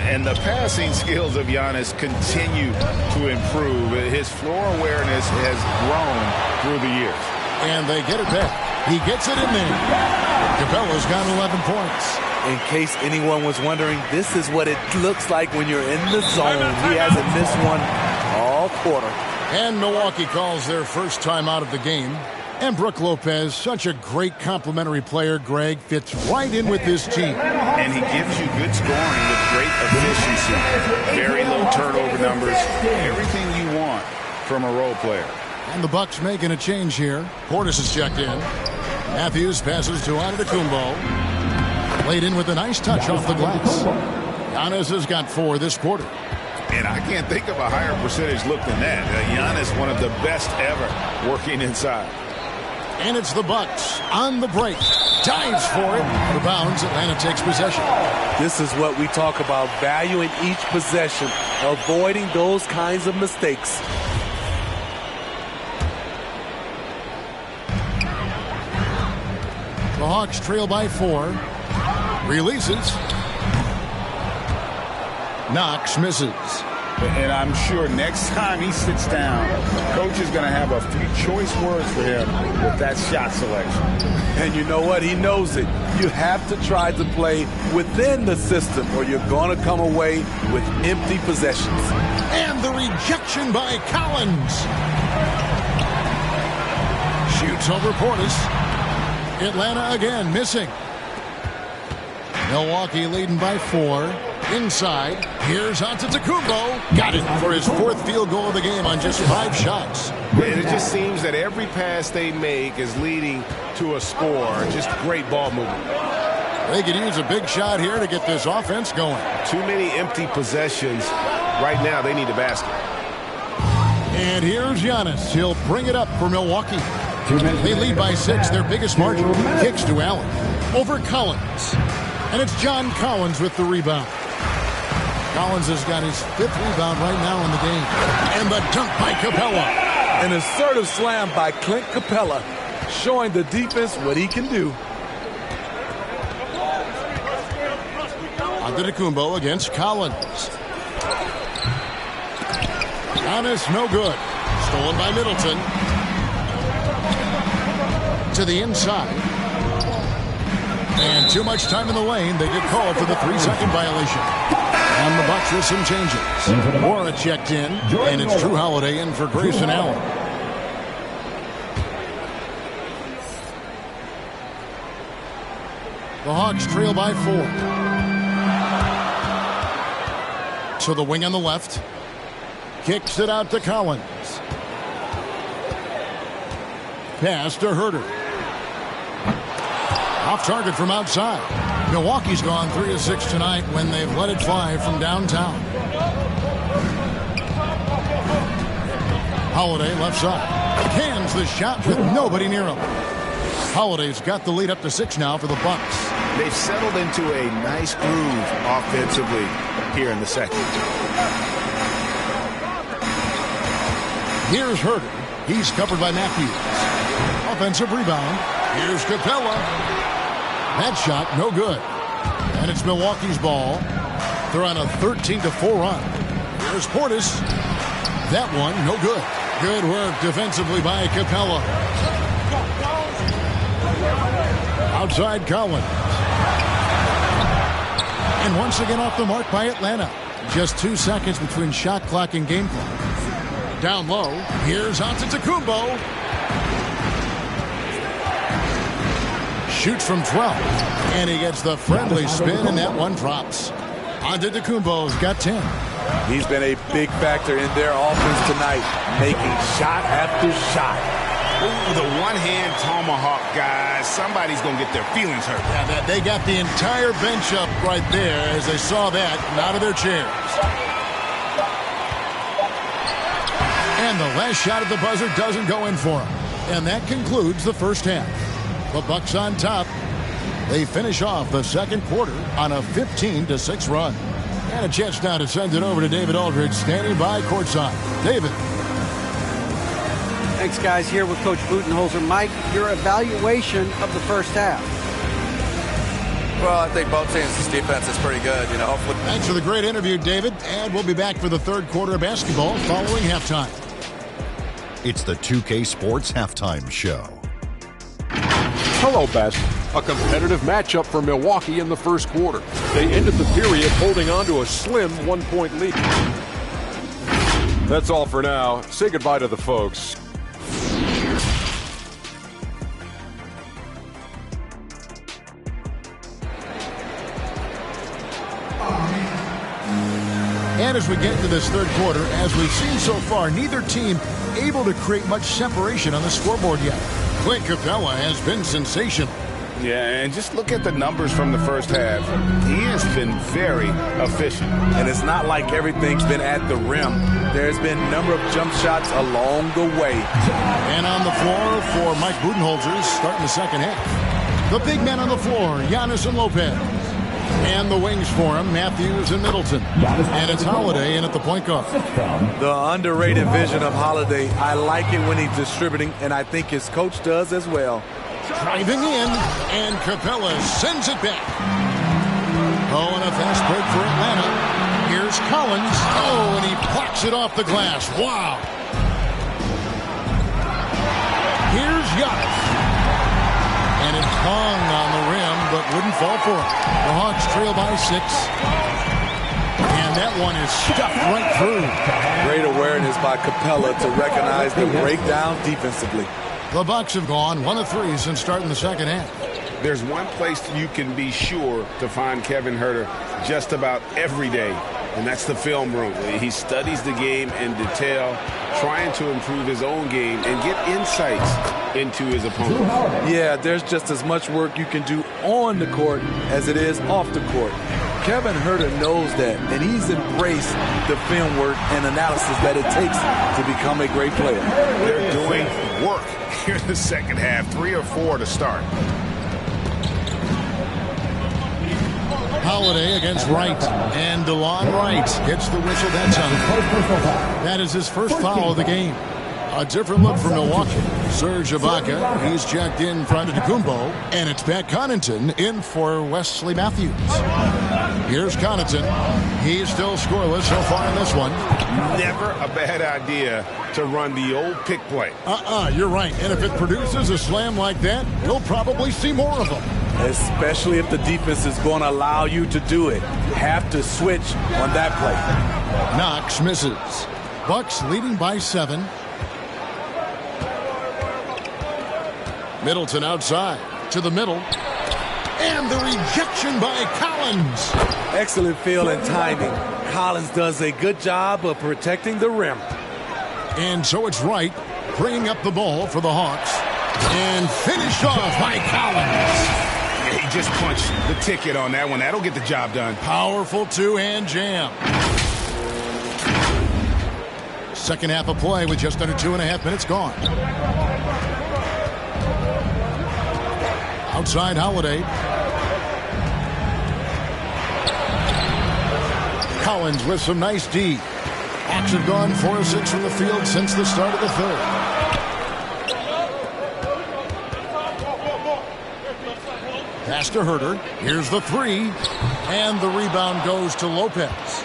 And the passing skills of Giannis continue to improve. His floor awareness has grown through the years. And they get it back. He gets it in there. Capella's got 11 points. In case anyone was wondering, this is what it looks like when you're in the zone. He hasn't missed one all quarter. And Milwaukee calls their first time out of the game. And Brook Lopez, such a great complimentary player, Greg, fits right in with this team. And he gives you good scoring with great efficiency. Very low turnover numbers. Everything you want from a role player. And the Bucks making a change here. Portis is checked in. Matthews passes to Antetokounmpo. Played in with a nice touch off the glass. Giannis has got 4 this quarter. And I can't think of a higher percentage look than that. Giannis, one of the best ever working inside. And it's the Bucks on the break. Dives for it. Out of bounds. Atlanta takes possession. This is what we talk about, valuing each possession, avoiding those kinds of mistakes. The Hawks trail by 4. Releases. Knox misses. And I'm sure next time he sits down, coach is going to have a few choice words for him with that shot selection. And you know what? He knows it. You have to try to play within the system or you're going to come away with empty possessions. And the rejection by Collins. Shoots over Portis. Atlanta again missing. Milwaukee leading by 4. Inside. Here's Antetokounmpo. Got it for his 4th field goal of the game on just 5 shots. It just seems that every pass they make is leading to a score. Just great ball movement. They could use a big shot here to get this offense going. Too many empty possessions. Right now, they need a basket. And here's Giannis. He'll bring it up for Milwaukee. They lead by 6, their biggest margin. Kicks to Allen. Over Collins. And it's John Collins with the rebound. Collins has got his 5th rebound right now in the game. And the dunk by Capella. An assertive slam by Clint Capella, showing the defense what he can do. Antetokounmpo against Collins. Giannis, no good. Stolen by Middleton. To the inside. And too much time in the lane. They get called for the 3-second violation. And the Bucks with some changes. Mora checked in, and it's Drew Holiday in for Grayson Allen. The Hawks trail by 4. To the wing on the left. Kicks it out to Collins. Pass to Herter. Off target from outside. Milwaukee's gone 3 of 6 tonight when they've let it fly from downtown. Holiday left side. Cans the shot with nobody near him. Holiday's got the lead up to 6 now for the Bucks. They've settled into a nice groove offensively here in the second. Here's Herter. He's covered by Matthews. Offensive rebound. Here's Capella. That shot, no good. And it's Milwaukee's ball. They're on a 13-4 run. Here's Portis. That one, no good. Good work defensively by Capella. Outside Collins. And once again off the mark by Atlanta. Just 2 seconds between shot clock and game clock. Down low, here's Antetokounmpo. Shoots from 12. And he gets the friendly spin, and that one drops. Antetokounmpo's got 10. He's been a big factor in their offense tonight, making shot after shot. Ooh, the one-hand tomahawk, guys. Somebody's going to get their feelings hurt. Yeah, they got the entire bench up right there as they saw that and out of their chairs. And the last shot at the buzzer doesn't go in for him. And that concludes the first half. The Bucks on top. They finish off the second quarter on a 15-6 run. And a chance now to send it over to David Aldridge, standing by courtside. David. Thanks, guys. Here with Coach Budenholzer. Mike, your evaluation of the first half. Well, I think both teams' defense is pretty good. Hopefully. Thanks for the great interview, David. And we'll be back for the third quarter of basketball following halftime. It's the 2K Sports Halftime Show. Hello, Best. A competitive matchup for Milwaukee in the first quarter. They ended the period holding on to a slim 1-point lead. That's all for now. Say goodbye to the folks. And as we get into this third quarter, as we've seen so far, neither team able to create much separation on the scoreboard yet. Clint Capella has been sensational. Yeah, and just look at the numbers from the first half. He has been very efficient. And it's not like everything's been at the rim. there's been a number of jump shots along the way. And on the floor for Mike Budenholzer starting the second half. The big men on the floor, Giannis and Lopez. And the wings for him, Matthews and Middleton. And it's Holiday in at the point guard. The underrated vision of Holiday. I like it when he's distributing, and I think his coach does as well. Driving in, and Capella sends it back. Oh, and a fast break for Atlanta. Here's Collins. Oh, and he blocks it off the glass. Wow. Here's Giannis. And it hung on the rim, but wouldn't fall for it. The Hawks trail by 6. And that one is stuffed right through. Great awareness by Capella to recognize the breakdown defensively. The Bucks have gone 1 of 3 since starting the second half. There's one place you can be sure to find Kevin Huerter just about every day, and that's the film room. He studies the game in detail, trying to improve his own game and get insights into his opponent. Yeah, there's just as much work you can do on the court as it is off the court. Kevin Huerter knows that, and he's embraced the film work and analysis that it takes to become a great player. They're doing work here in the second half, 3 or 4 to start. Holiday against Wright, and DeLon Wright gets the whistle that time. That is his first foul of the game. A different look for Milwaukee. Serge Ibaka, he's checked in front of Antetokounmpo, and it's Pat Connaughton in for Wesley Matthews. Here's Connaughton. He's still scoreless so far in this one. Never a bad idea to run the old pick play. You're right. And if it produces a slam like that, you'll probably see more of them. Especially if the defense is going to allow you to do it. Have to switch on that play. Knox misses. Bucks leading by 7. Middleton outside to the middle. And the rejection by Collins. Excellent feel and timing. Collins does a good job of protecting the rim. And so it's Wright bringing up the ball for the Hawks. And finished off by Collins. He just punched the ticket on that one. That'll get the job done. Powerful two-hand jam. Second half of play with just under 2.5 minutes gone. Outside Holiday. Collins with some nice D. Hawks have gone 4 of 6 from the field since the start of the third. Pass to Huerter. Here's the 3. And the rebound goes to Lopez.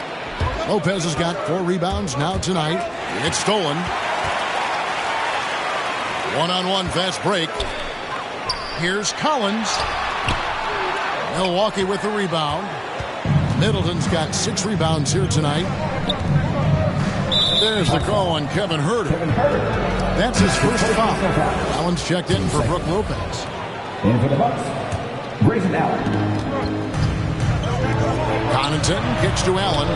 Lopez has got 4 rebounds now tonight. It's stolen. One-on-one fast break. Here's Collins. Milwaukee with the rebound. Middleton's got 6 rebounds here tonight. There's the call on Kevin Huerter. That's his first foul. Allen's checked in for Brook Lopez. In for the Bucks, Grayson Allen. Connaughton kicks to Allen.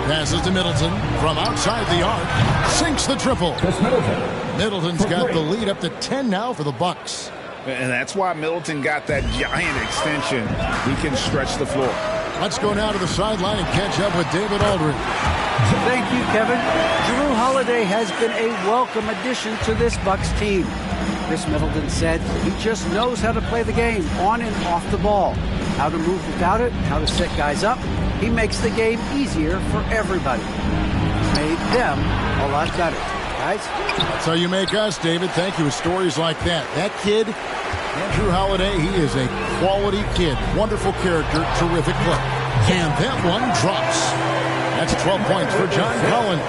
Passes to Middleton from outside the arc. Sinks the triple. Middleton's got the lead up to 10 now for the Bucks. And that's why Middleton got that giant extension. He can stretch the floor. Let's go now to the sideline and catch up with David Aldridge. Thank you, Kevin. Jrue Holiday has been a welcome addition to this Bucks team. Chris Middleton said he just knows how to play the game on and off the ball. How to move without it, how to set guys up. He makes the game easier for everybody. Made them a lot better. Guys? That's how you make us, David. Thank you. With stories like that. That kid, Jrue Holiday, he is a quality kid. Wonderful character, terrific play. And that one drops. That's 12 points for John Collins.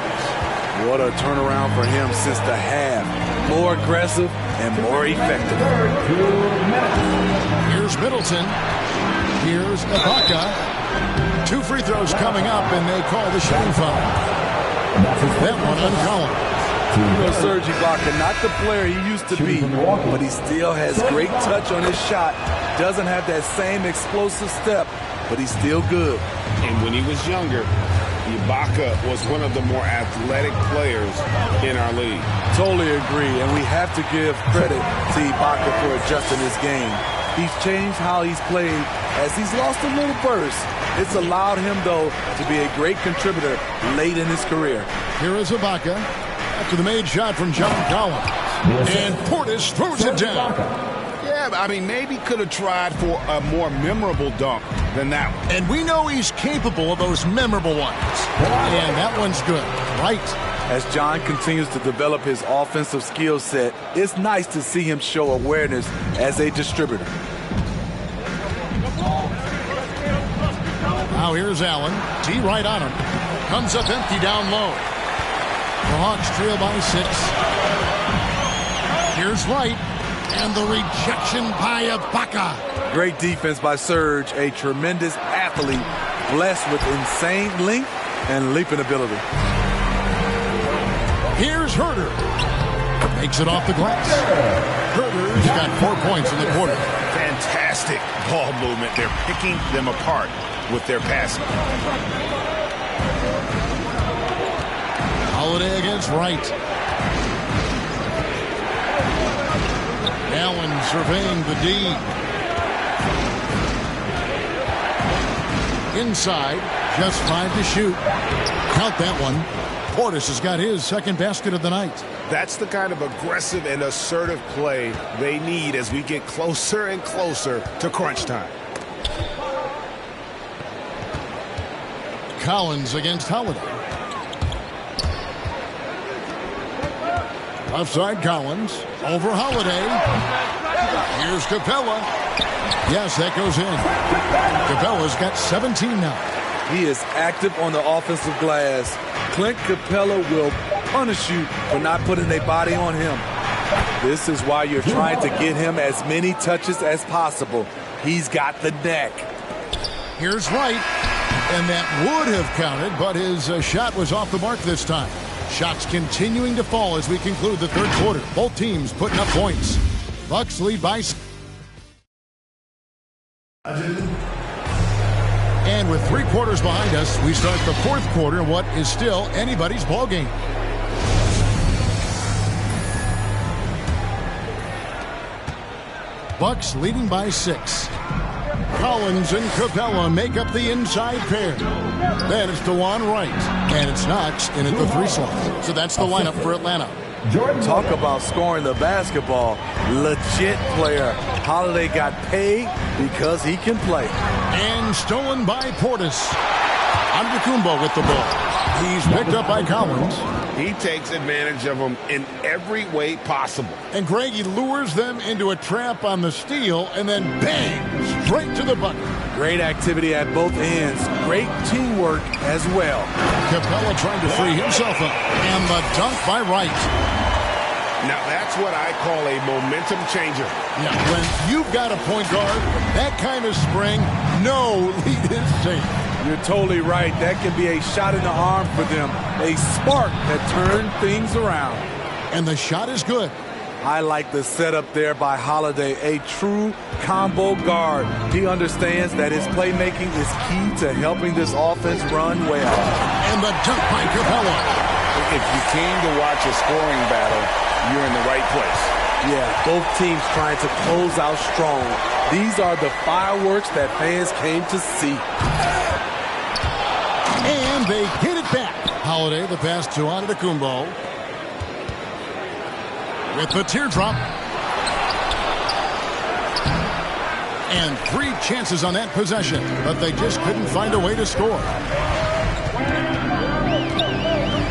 What a turnaround for him since the half. More aggressive and more effective. Here's Middleton. Here's Ibaka. 2 free throws coming up, and they call the shooting foul. That one on Collins. You know, Serge Ibaka, not the player he used to be, but he still has great touch on his shot. Doesn't have that same explosive step, but he's still good. And when he was younger, Ibaka was one of the more athletic players in our league. Totally agree, and we have to give credit to Ibaka for adjusting his game. He's changed how he's played as he's lost a little burst. It's allowed him, though, to be a great contributor late in his career. Here is Ibaka after the made shot from John Collins. And Portis throws it down. Yeah, I mean, maybe could have tried for a more memorable dunk than that one. And we know he's capable of those memorable ones. And that one's good. Right. As John continues to develop his offensive skill set, it's nice to see him show awareness as a distributor. Now here's Allen. T right on him. Comes up empty down low. The Hawks trail by 6. Here's Wright. And the rejection by Ibaka. Great defense by Serge, a tremendous athlete, blessed with insane length and leaping ability. Here's Herter. Makes it off the glass. Herter's got 4 points in the quarter. Fantastic ball movement. They're picking them apart with their passing. Holiday against Wright. Allen surveying the D. Inside, just 5 to shoot. Count that one. Portis has got his second basket of the night. That's the kind of aggressive and assertive play they need as we get closer and closer to crunch time. Collins against Holiday. Left side Collins. Over Holiday. Here's Capella. Yes, that goes in. Capella's got 17 now. He is active on the offensive glass. Clint Capella will punish you for not putting a body on him. This is why you're trying to get him as many touches as possible. He's got the neck. Here's Wright. And that would have counted, but his shot was off the mark this time. Shots continuing to fall as we conclude the third quarter. Both teams putting up points. Bucks lead by. And with 3 quarters behind us, we start the fourth quarter in what is still anybody's ball game. Bucks leading by 6. Collins and Capella make up the inside pair. Then it's DeJuan Wright. And it's Knox in at the 3 slot. So that's the lineup for Atlanta. Talk about scoring the basketball. Legit player. Holiday got paid because he can play. And stolen by Portis. Antetokounmpo with the ball. He's picked up by Collins. He takes advantage of them in every way possible. And Greg, he lures them into a trap on the steal and then bang, straight to the bucket. Great activity at both ends. Great teamwork as well. Capella trying to free himself up. And the dunk by Wright. Now that's what I call a momentum changer. Yeah, when you've got a point guard, that kind of spring, no lead is safe. You're totally right. That can be a shot in the arm for them. A spark that turned things around. And the shot is good. I like the setup there by Holiday. A true combo guard. He understands that his playmaking is key to helping this offense run well. And the dunk by Capella. If you came to watch a scoring battle, you're in the right place. Yeah, both teams trying to close out strong. These are the fireworks that fans came to see. And they get it back. Holiday, the pass to Antetokounmpo. With the teardrop. And 3 chances on that possession, but they just couldn't find a way to score.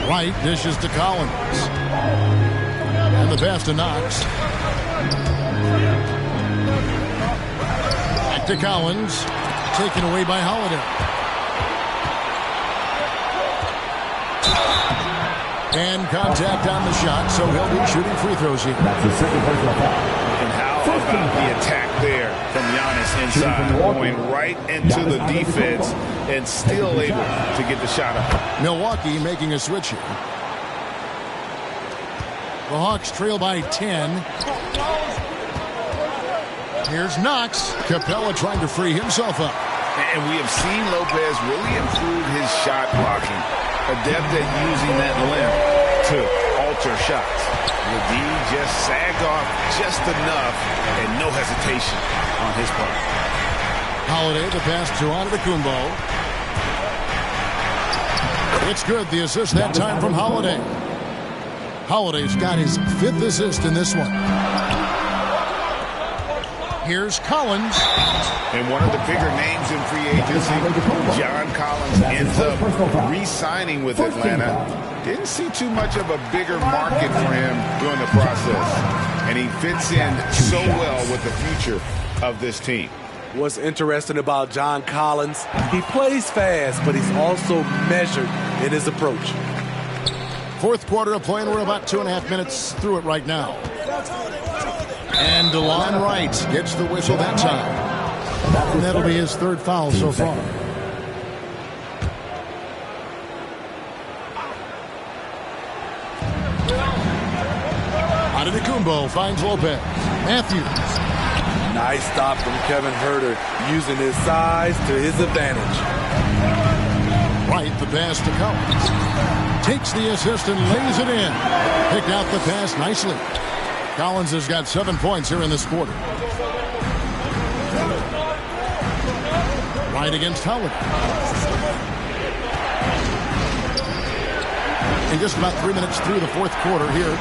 Wright dishes to Collins. And the pass to Knox. Back to Collins. Taken away by Holiday. And contact on the shot, so he'll be shooting free throws here. And how about the attack there from Giannis inside, going right into the defense and still able to get the shot up. Milwaukee making a switch here. The Hawks trail by 10. Here's Knox. Capella trying to free himself up. And we have seen Lopez really improve his shot blocking. Adept at using that limb. to alter shots. McGee just sagged off just enough and no hesitation on his part. Holiday, the pass to Antetokounmpo. It's good. The assist that time from Holiday. Holiday's got his 5th assist in this one. Here's Collins. And one of the bigger names in free agency, John Collins, ends up re-signing with Atlanta. Didn't see too much of a bigger market for him during the process. And he fits in so well with the future of this team. What's interesting about John Collins, he plays fast, but he's also measured in his approach. 4th quarter of play, and we're about 2.5 minutes through it right now. And DeLon Wright gets the whistle that time. And that'll be his 3rd foul so far. Antetokounmpo finds Lopez. Matthews. Nice stop from Kevin Huerter, using his size to his advantage. Wright, the pass to Collins. Takes the assist and lays it in. Picked out the pass nicely. Collins has got 7 points here in this quarter. Wright against Howard. And just about 3 minutes through the 4th quarter here.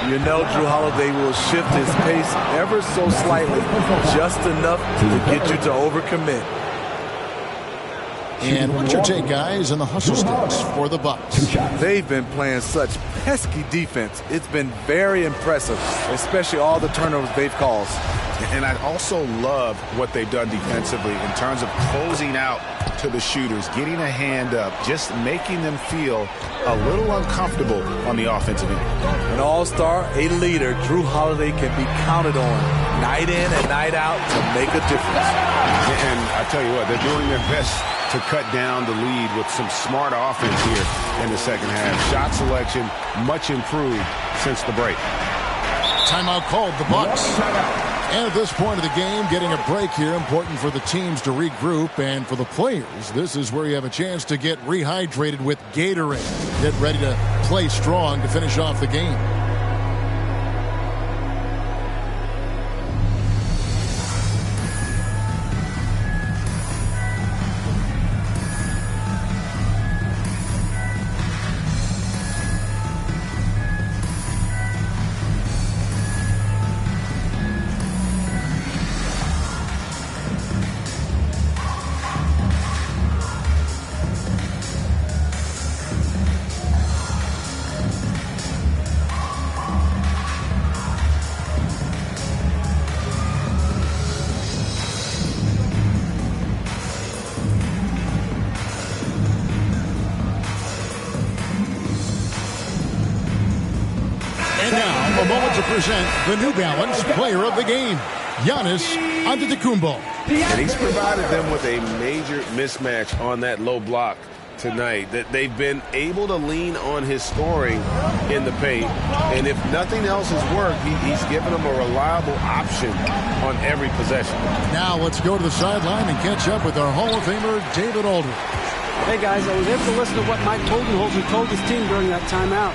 You know Drew Holiday will shift his pace ever so slightly, just enough to get you to overcommit. And what's your take, guys, on the hustle sticks for the Bucks? They've been playing such pesky defense. It's been very impressive, especially all the turnovers they've caused. And I also love what they've done defensively in terms of closing out to the shooters, getting a hand up, just making them feel a little uncomfortable on the offensive end. An all-star, a leader, Drew Holiday can be counted on night in and night out to make a difference. And I tell you what, they're doing their best to cut down the lead with some smart offense here in the second half. Shot selection much improved since the break. Timeout called, the Bucks. And at this point of the game, getting a break here, important for the teams to regroup. And for the players, this is where you have a chance to get rehydrated with Gatorade. Get ready to play strong to finish off the game. Present the New Balance Player of the Game, Giannis Antetokounmpo. And he's provided them with a major mismatch on that low block tonight. That they've been able to lean on his scoring in the paint. And if nothing else has worked, he's given them a reliable option on every possession. Now let's go to the sideline and catch up with our Hall of Famer, David Aldridge. Hey guys, I was able to listen to what Mike Budenholzer told his team during that timeout.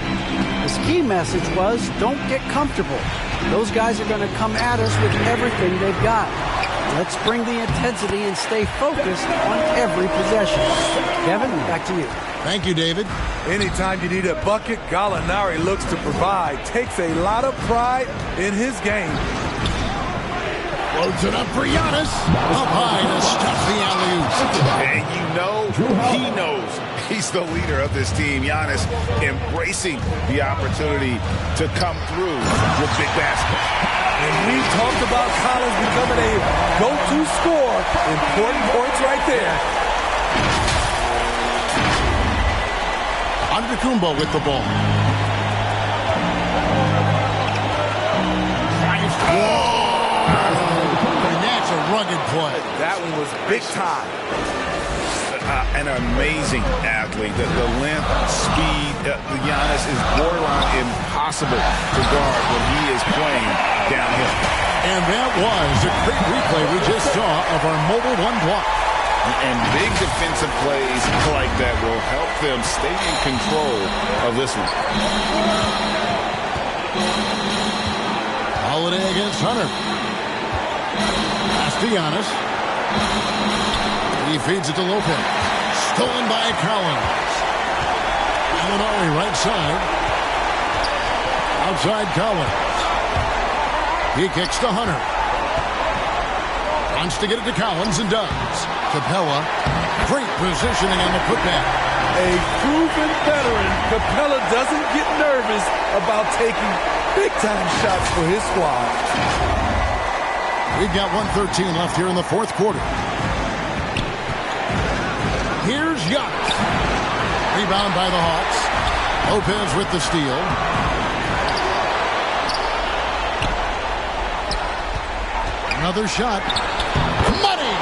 His key message was, don't get comfortable. Those guys are going to come at us with everything they've got. Let's bring the intensity and stay focused on every possession. Kevin, back to you. Thank you, David. Anytime you need a bucket, Gallinari looks to provide. Takes a lot of pride in his game. Loads it up for Giannis. Up high to stuff the alley-oop. And you know, he knows he's the leader of this team. Giannis embracing the opportunity to come through with big baskets. And we talked about Collins becoming a go-to scorer. Important points right there. Antetokounmpo with the ball. Whoa! And that's a rugged play. That one was big time. An amazing athlete. The length, speed, Giannis is borderline impossible to guard when he is playing downhill. And that was a great replay we just saw of our Mobile One block. And big defensive plays like that will help them stay in control of this one. Holiday against Hunter. Pass to Giannis. He feeds it to Lopez. Stolen by Collins. Gallinari right side. Outside Collins. He kicks to Hunter. Wants to get it to Collins and does. Capella. Great positioning on the putback. A proven veteran, Capella doesn't get nervous about taking big-time shots for his squad. We've got 1:13 left here in the fourth quarter. Here's Giannis. Rebound by the Hawks. Lopez with the steal. Another shot. Money!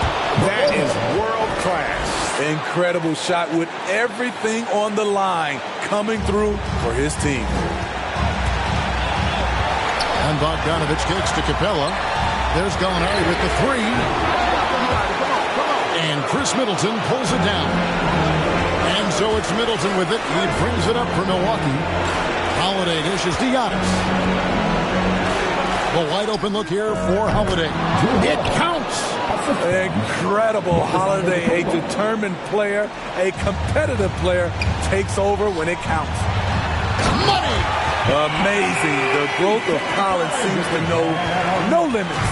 That is world class. Incredible shot with everything on the line coming through for his team. And Bogdanovich kicks to Capella. There's Gallinari with the three. And Chris Middleton pulls it down. And so it's Middleton with it. He brings it up for Milwaukee. Holiday dishes to Giannis. The wide open look here for Holiday. It counts. Incredible. Holiday, a determined player, a competitive player, takes over when it counts. Money! Amazing. The growth of Collins seems to know no limits.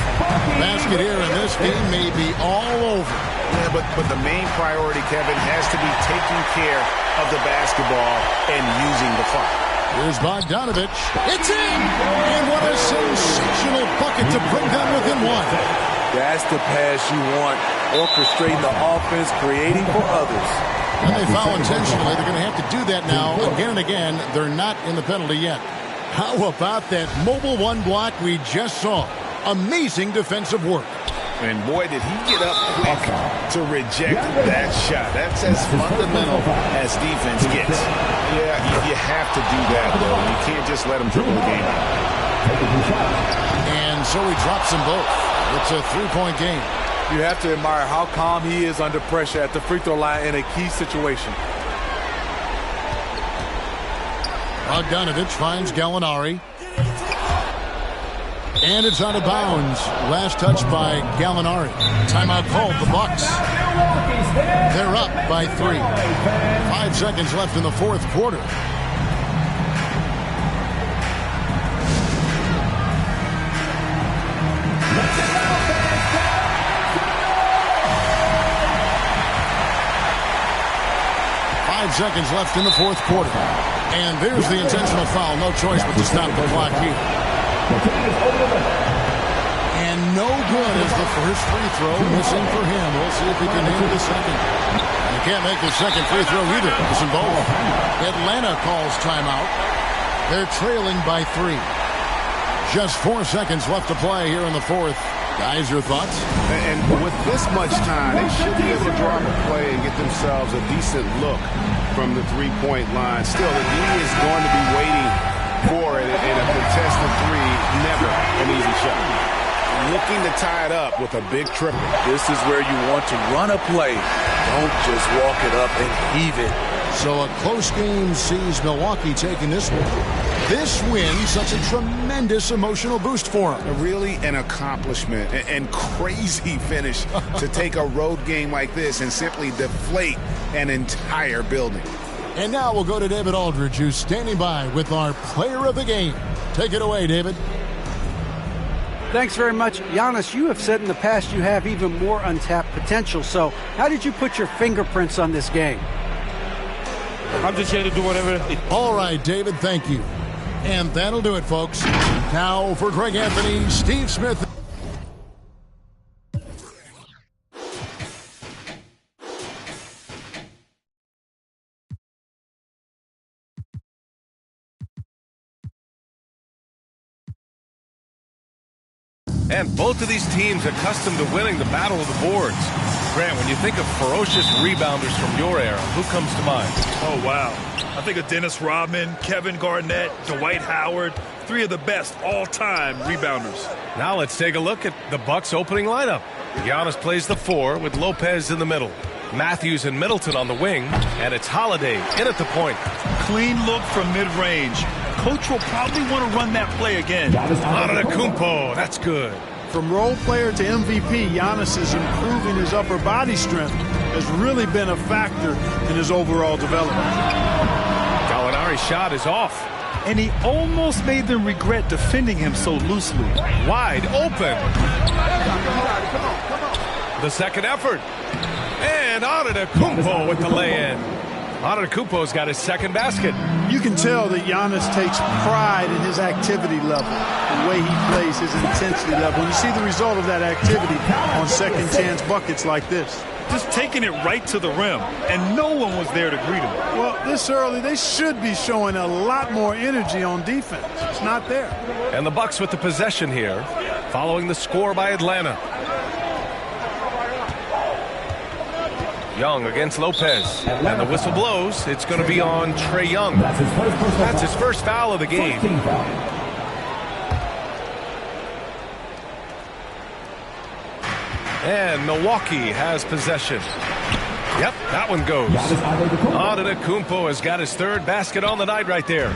Basket here, and this game may be all over. Yeah, but the main priority, Kevin, has to be taking care of the basketball and using the clock. Here's Bogdanovich. It's in! And what a sensational bucket to bring them within one. That's the pass you want. Orchestrating the offense, creating for others. And they foul intentionally. They're going to have to do that now again and again. They're not in the penalty yet. How about that mobile one block we just saw? Amazing defensive work. And boy, did he get up quick to reject that shot. That's as fundamental as defense gets. Yeah, you have to do that, though. You can't just let him dribble the game out. And so he drops them both. It's a three-point game. You have to admire how calm he is under pressure at the free throw line in a key situation. Bogdanovich finds Gallinari. And it's out of bounds. Last touch by Gallinari. Timeout called, the Bucks. They're up by 3. 5 seconds left in the fourth quarter. Seconds left in the fourth quarter. And there's the intentional foul. No choice but to stop the clock here. And no good as the first free throw missing for him. We'll see if he can hit the second. And he can't make the second free throw either. Missing both. Atlanta calls timeout. They're trailing by 3. Just 4 seconds left to play here in the fourth. Guys, your thoughts? And with this much time, they should be able to draw up a play and get themselves a decent look from the three-point line. Still, the D is going to be waiting for it in a contested three. Never an easy shot. Looking to tie it up with a big triple. This is where you want to run a play. Don't just walk it up and heave it. So a close game sees Milwaukee taking this one. This win, such a tremendous emotional boost for him. Really an accomplishment and crazy finish to take a road game like this and simply deflate an entire building. And now we'll go to David Aldridge, who's standing by with our player of the game. Take it away, David. Thanks very much. Giannis, you have said in the past you have even more untapped potential. So how did you put your fingerprints on this game? I'm just here to do whatever. All right, David, thank you. And that'll do it, folks. Now for Greg Anthony, Steve Smith. And both of these teams accustomed to winning the battle of the boards. Grant, when you think of ferocious rebounders from your era, who comes to mind? Oh, wow. I think of Dennis Rodman, Kevin Garnett, Dwight Howard, three of the best all-time rebounders. Now let's take a look at the Bucks opening lineup. Giannis plays the 4 with Lopez in the middle. Matthews and Middleton on the wing, and it's Holiday in at the point. Clean look from mid-range. Coach will probably want to run that play again. Antetokounmpo, that's good. From role player to MVP, Giannis is improving his upper body strength. Has really been a factor in his overall development. Gallinari's shot is off. And he almost made them regret defending him so loosely. Wide open. The second effort. And Antetokounmpo with the lay-in. Antetokounmpo's got his second basket. You can tell that Giannis takes pride in his activity level, the way he plays, his intensity level. And you see the result of that activity on second chance buckets like this. Just taking it right to the rim, and no one was there to greet him. Well, this early, they should be showing a lot more energy on defense. It's not there. And the Bucks with the possession here, following the score by Atlanta. Young against Lopez, and the whistle blows. It's going to be on Trae Young. That's his first foul of the game. And Milwaukee has possession. Yep, that one goes. Antetokounmpo has got his third basket on the night right there.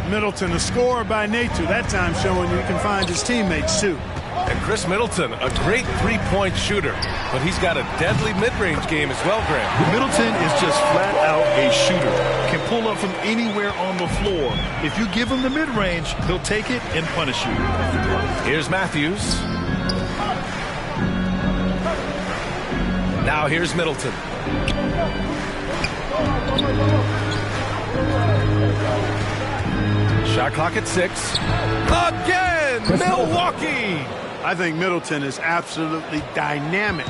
Middleton, a scorer by nature, that time showing you can find his teammates too. And Chris Middleton, a great three-point shooter, but he's got a deadly mid-range game as well, Graham. Middleton is just flat out a shooter. Can pull up from anywhere on the floor. If you give him the mid-range, he'll take it and punish you. Here's Matthews. Now here's Middleton. Shot clock at 6. Again, Milwaukee! I think Middleton is absolutely dynamic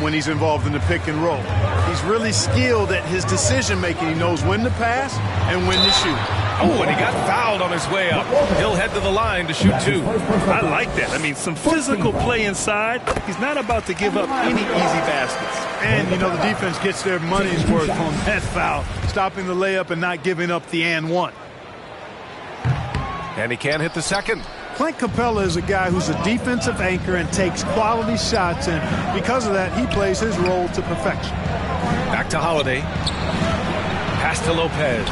when he's involved in the pick and roll. He's really skilled at his decision-making. He knows when to pass and when to shoot. Oh, and he got fouled on his way up. He'll head to the line to shoot 2. I like that. I mean, some physical play inside. He's not about to give up any easy baskets. And, you know, the defense gets their money's worth on that foul, stopping the layup and not giving up the and one. And he can't hit the second. Clint Capella is a guy who's a defensive anchor and takes quality shots, and because of that, he plays his role to perfection. Back to Holiday. Pass to Lopez.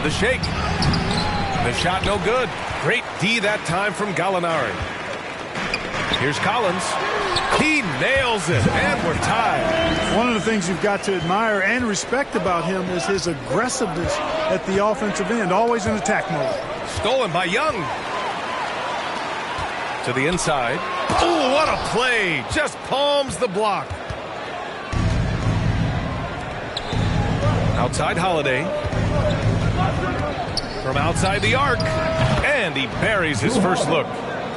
The shake. The shot no good. Great D that time from Gallinari. Here's Collins. He nails it, and we're tied. One of the things you've got to admire and respect about him is his aggressiveness at the offensive end, always in attack mode. Stolen by Young. To the inside. Oh, what a play. Just palms the block. Outside Holiday. From outside the arc. And he buries his first look.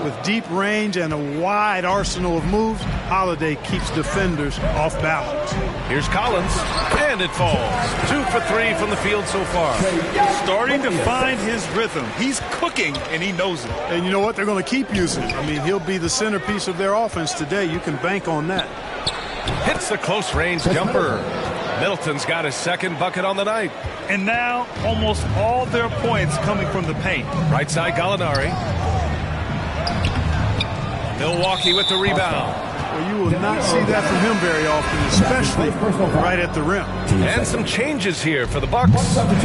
With deep range and a wide arsenal of moves, Holiday keeps defenders off balance. Here's Collins, and it falls. 2 for 3 from the field so far. Starting to find his rhythm. He's cooking, and he knows it. And you know what? They're going to keep using him. I mean, he'll be the centerpiece of their offense today. You can bank on that. Hits the close-range jumper. Middleton's got his second bucket on the night. And now, almost all their points coming from the paint. Right side, Gallinari. Milwaukee with the rebound. Well, you will not see that from him very often, especially right at the rim. And some changes here for the Bucks.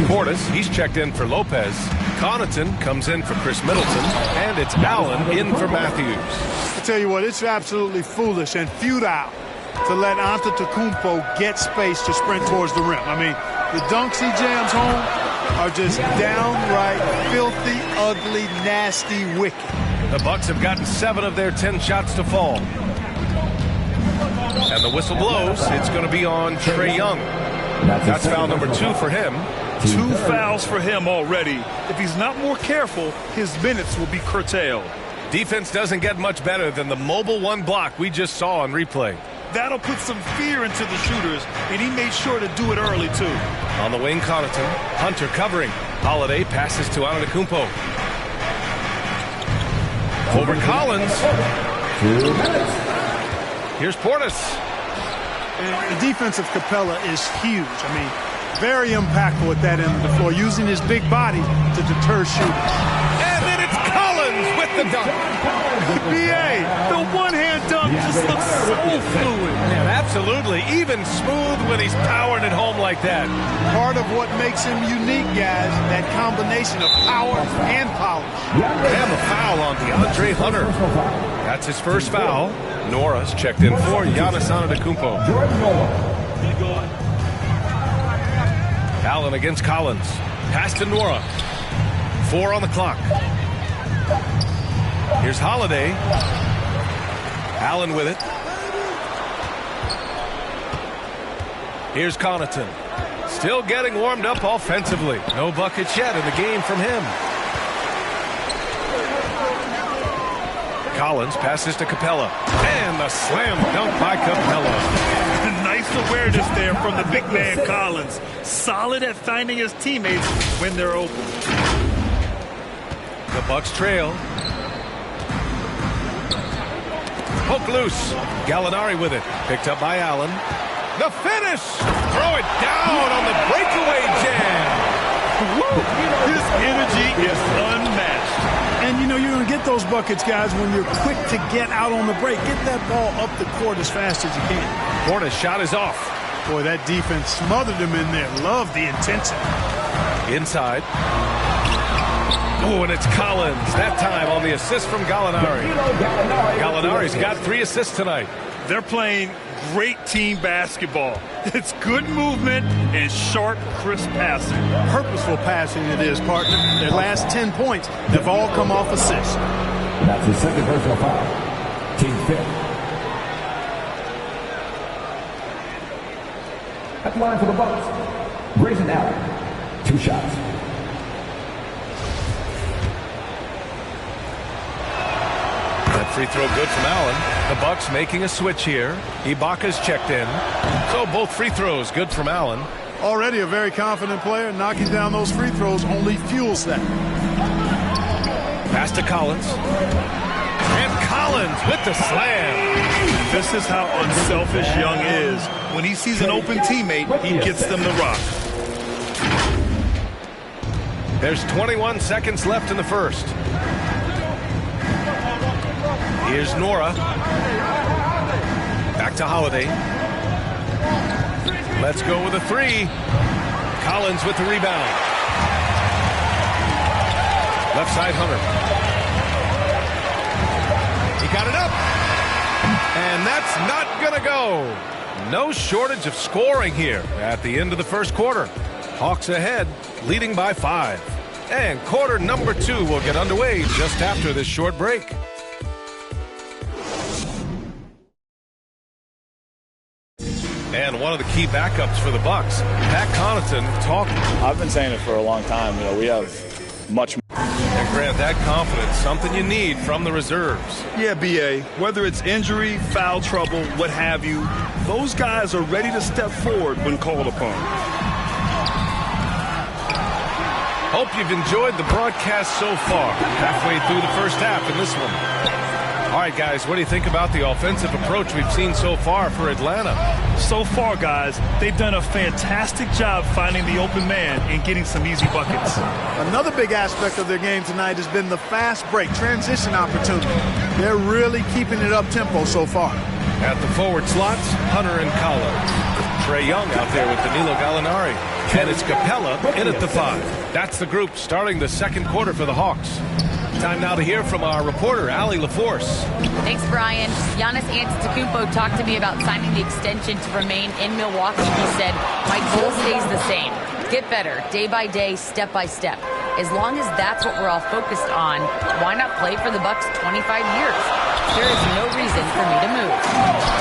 Portis, he's checked in for Lopez. Connaughton comes in for Chris Middleton. And it's Allen in for Matthews. I tell you what, it's absolutely foolish and futile to let Antetokounmpo get space to sprint towards the rim. I mean, the dunks he jams home are just downright filthy, ugly, nasty, wicked. The Bucks have gotten 7 of their 10 shots to fall. And the whistle blows. It's going to be on Trae Young. That's foul number 2 for him. 2 fouls for him already. If he's not more careful, his minutes will be curtailed. Defense doesn't get much better than the mobile 1 block we just saw on replay. That'll put some fear into the shooters, and he made sure to do it early, too. On the wing, Connaughton. Hunter covering. Holiday passes to Antetokounmpo. Over Collins. Here's Portis. And the defense of Capella is huge. I mean, very impactful at that end of the floor, using his big body to deter shooters. And then it's Collins the dunk. BA, the one-hand dunk just looks so fluid. Yeah, absolutely. Even smooth when he's powering it home like that. Part of what makes him unique, guys, that combination of power and polish. And a foul on DeAndre Hunter. That's his first foul. Nora's checked in for Giannis Antetokounmpo. Allen against Collins. Pass to Nora. 4 on the clock. Here's Holiday. Allen with it. Here's Connaughton. Still getting warmed up offensively. No buckets yet in the game from him. Collins passes to Capella. And the slam dunk by Capella. Nice awareness there from the big man Collins. Solid at finding his teammates when they're open. The Bucks trail. Poke loose. Gallinari with it. Picked up by Allen. The finish. Throw it down on the breakaway jam. Woo! His energy is unmatched. And, you know, you're going to get those buckets, guys, when you're quick to get out on the break. Get that ball up the court as fast as you can. Porter's shot is off. Boy, that defense smothered him in there. Love the intensity. Inside. Oh, and it's Collins. That time on the assist from Gallinari. Gallinari's got 3 assists tonight. They're playing great team basketball. It's good movement and sharp, crisp passing. Purposeful passing it is, partner. Their last 10 points have all come off assists. That's his second personal foul. Team 5th. At the line for the Bucks, Grayson Allen. 2 shots. That free throw good from Allen. The Bucks making a switch here. Ibaka's checked in. So both free throws good from Allen. Already a very confident player. Knocking down those free throws only fuels that. Pass to Collins. And Collins with the slam. This is how unselfish Young is. When he sees an open teammate, he gets them the rock. There's 21 seconds left in the first. Here's Nora. Back to Holiday. Let's go with a 3. Collins with the rebound. Left side Hunter. He got it up. And that's not going to go. No shortage of scoring here at the end of the first quarter. Hawks ahead, leading by 5. And quarter number 2 will get underway just after this short break. And one of the key backups for the Bucks, Pat Connaughton, talked. I've been saying it for a long time. You know, we have much more. And Grant, that confidence, something you need from the reserves. Yeah, BA, whether it's injury, foul trouble, what have you, those guys are ready to step forward when called upon. Hope you've enjoyed the broadcast so far. Halfway through the first half in this one. All right, guys, what do you think about the offensive approach we've seen so far for Atlanta? So far, guys, they've done a fantastic job finding the open man and getting some easy buckets. Another big aspect of their game tonight has been the fast break, transition opportunity. They're really keeping it up-tempo so far. At the forward slots, Hunter and Collins. Trae Young out there with Danilo Gallinari. And it's Capella in at the 5. That's the group starting the second quarter for the Hawks. Time now to hear from our reporter, Allie LaForce. Thanks, Brian. Giannis Antetokounmpo talked to me about signing the extension to remain in Milwaukee. He said, my goal stays the same. Get better, day by day, step by step. As long as that's what we're all focused on, why not play for the Bucks 25 years? There is no reason for me to move.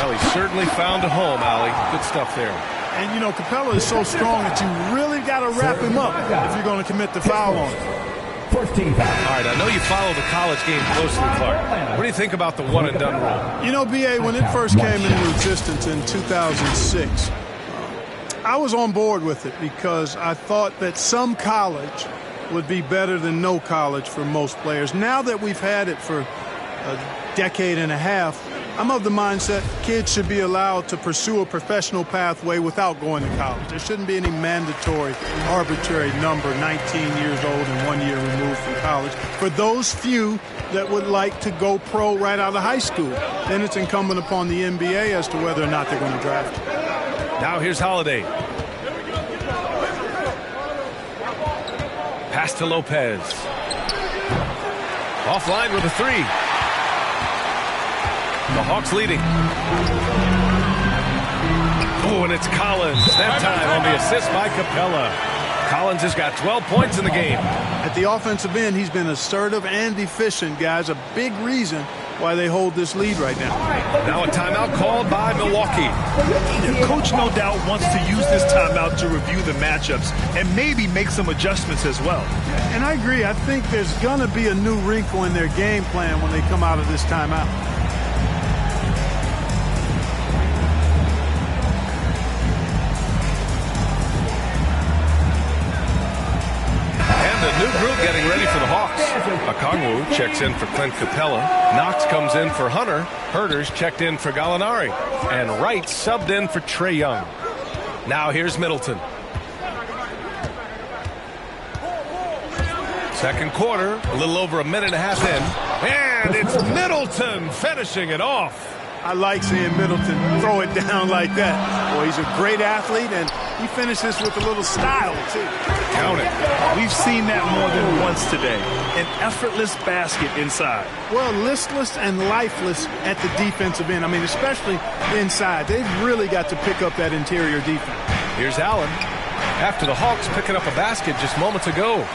Well, he certainly found a home, Allie. Good stuff there. And, you know, Capella is so strong that you really got to wrap him up if you're going to commit the foul on him. All right, I know you follow the college game closely, Clark. What do you think about the one-and-done rule? You know, BA, when it first came into existence in 2006, I was on board with it because I thought that some college would be better than no college for most players. Now that we've had it for a decade and a half, I'm of the mindset kids should be allowed to pursue a professional pathway without going to college. There shouldn't be any mandatory, arbitrary number, 19 years old and 1 year removed from college. For those few that would like to go pro right out of high school, then it's incumbent upon the NBA as to whether or not they're going to draft. Now here's Holiday. Pass to Lopez. Offline with a three. The Hawks leading. Oh, and it's Collins. That time on the assist by Capella. Collins has got 12 points in the game. At the offensive end, he's been assertive and efficient, guys. A big reason why they hold this lead right now. Now a timeout called by Milwaukee. The coach no doubt wants to use this timeout to review the matchups and maybe make some adjustments as well. And I agree. I think there's going to be a new wrinkle in their game plan when they come out of this timeout. New group getting ready for the Hawks. Okongwu checks in for Clint Capella. Knox comes in for Hunter. Herter's checked in for Gallinari. And Wright subbed in for Trae Young. Now here's Middleton. Second quarter, a little over a minute and a half in. And it's Middleton finishing it off. I like seeing Middleton throw it down like that. Well, he's a great athlete, and he finishes with a little style, too. Count it. We've seen that more than once today. An effortless basket inside. Well, listless and lifeless at the defensive end. I mean, especially inside. They've really got to pick up that interior defense. Here's Allen. After the Hawks picking up a basket just moments ago.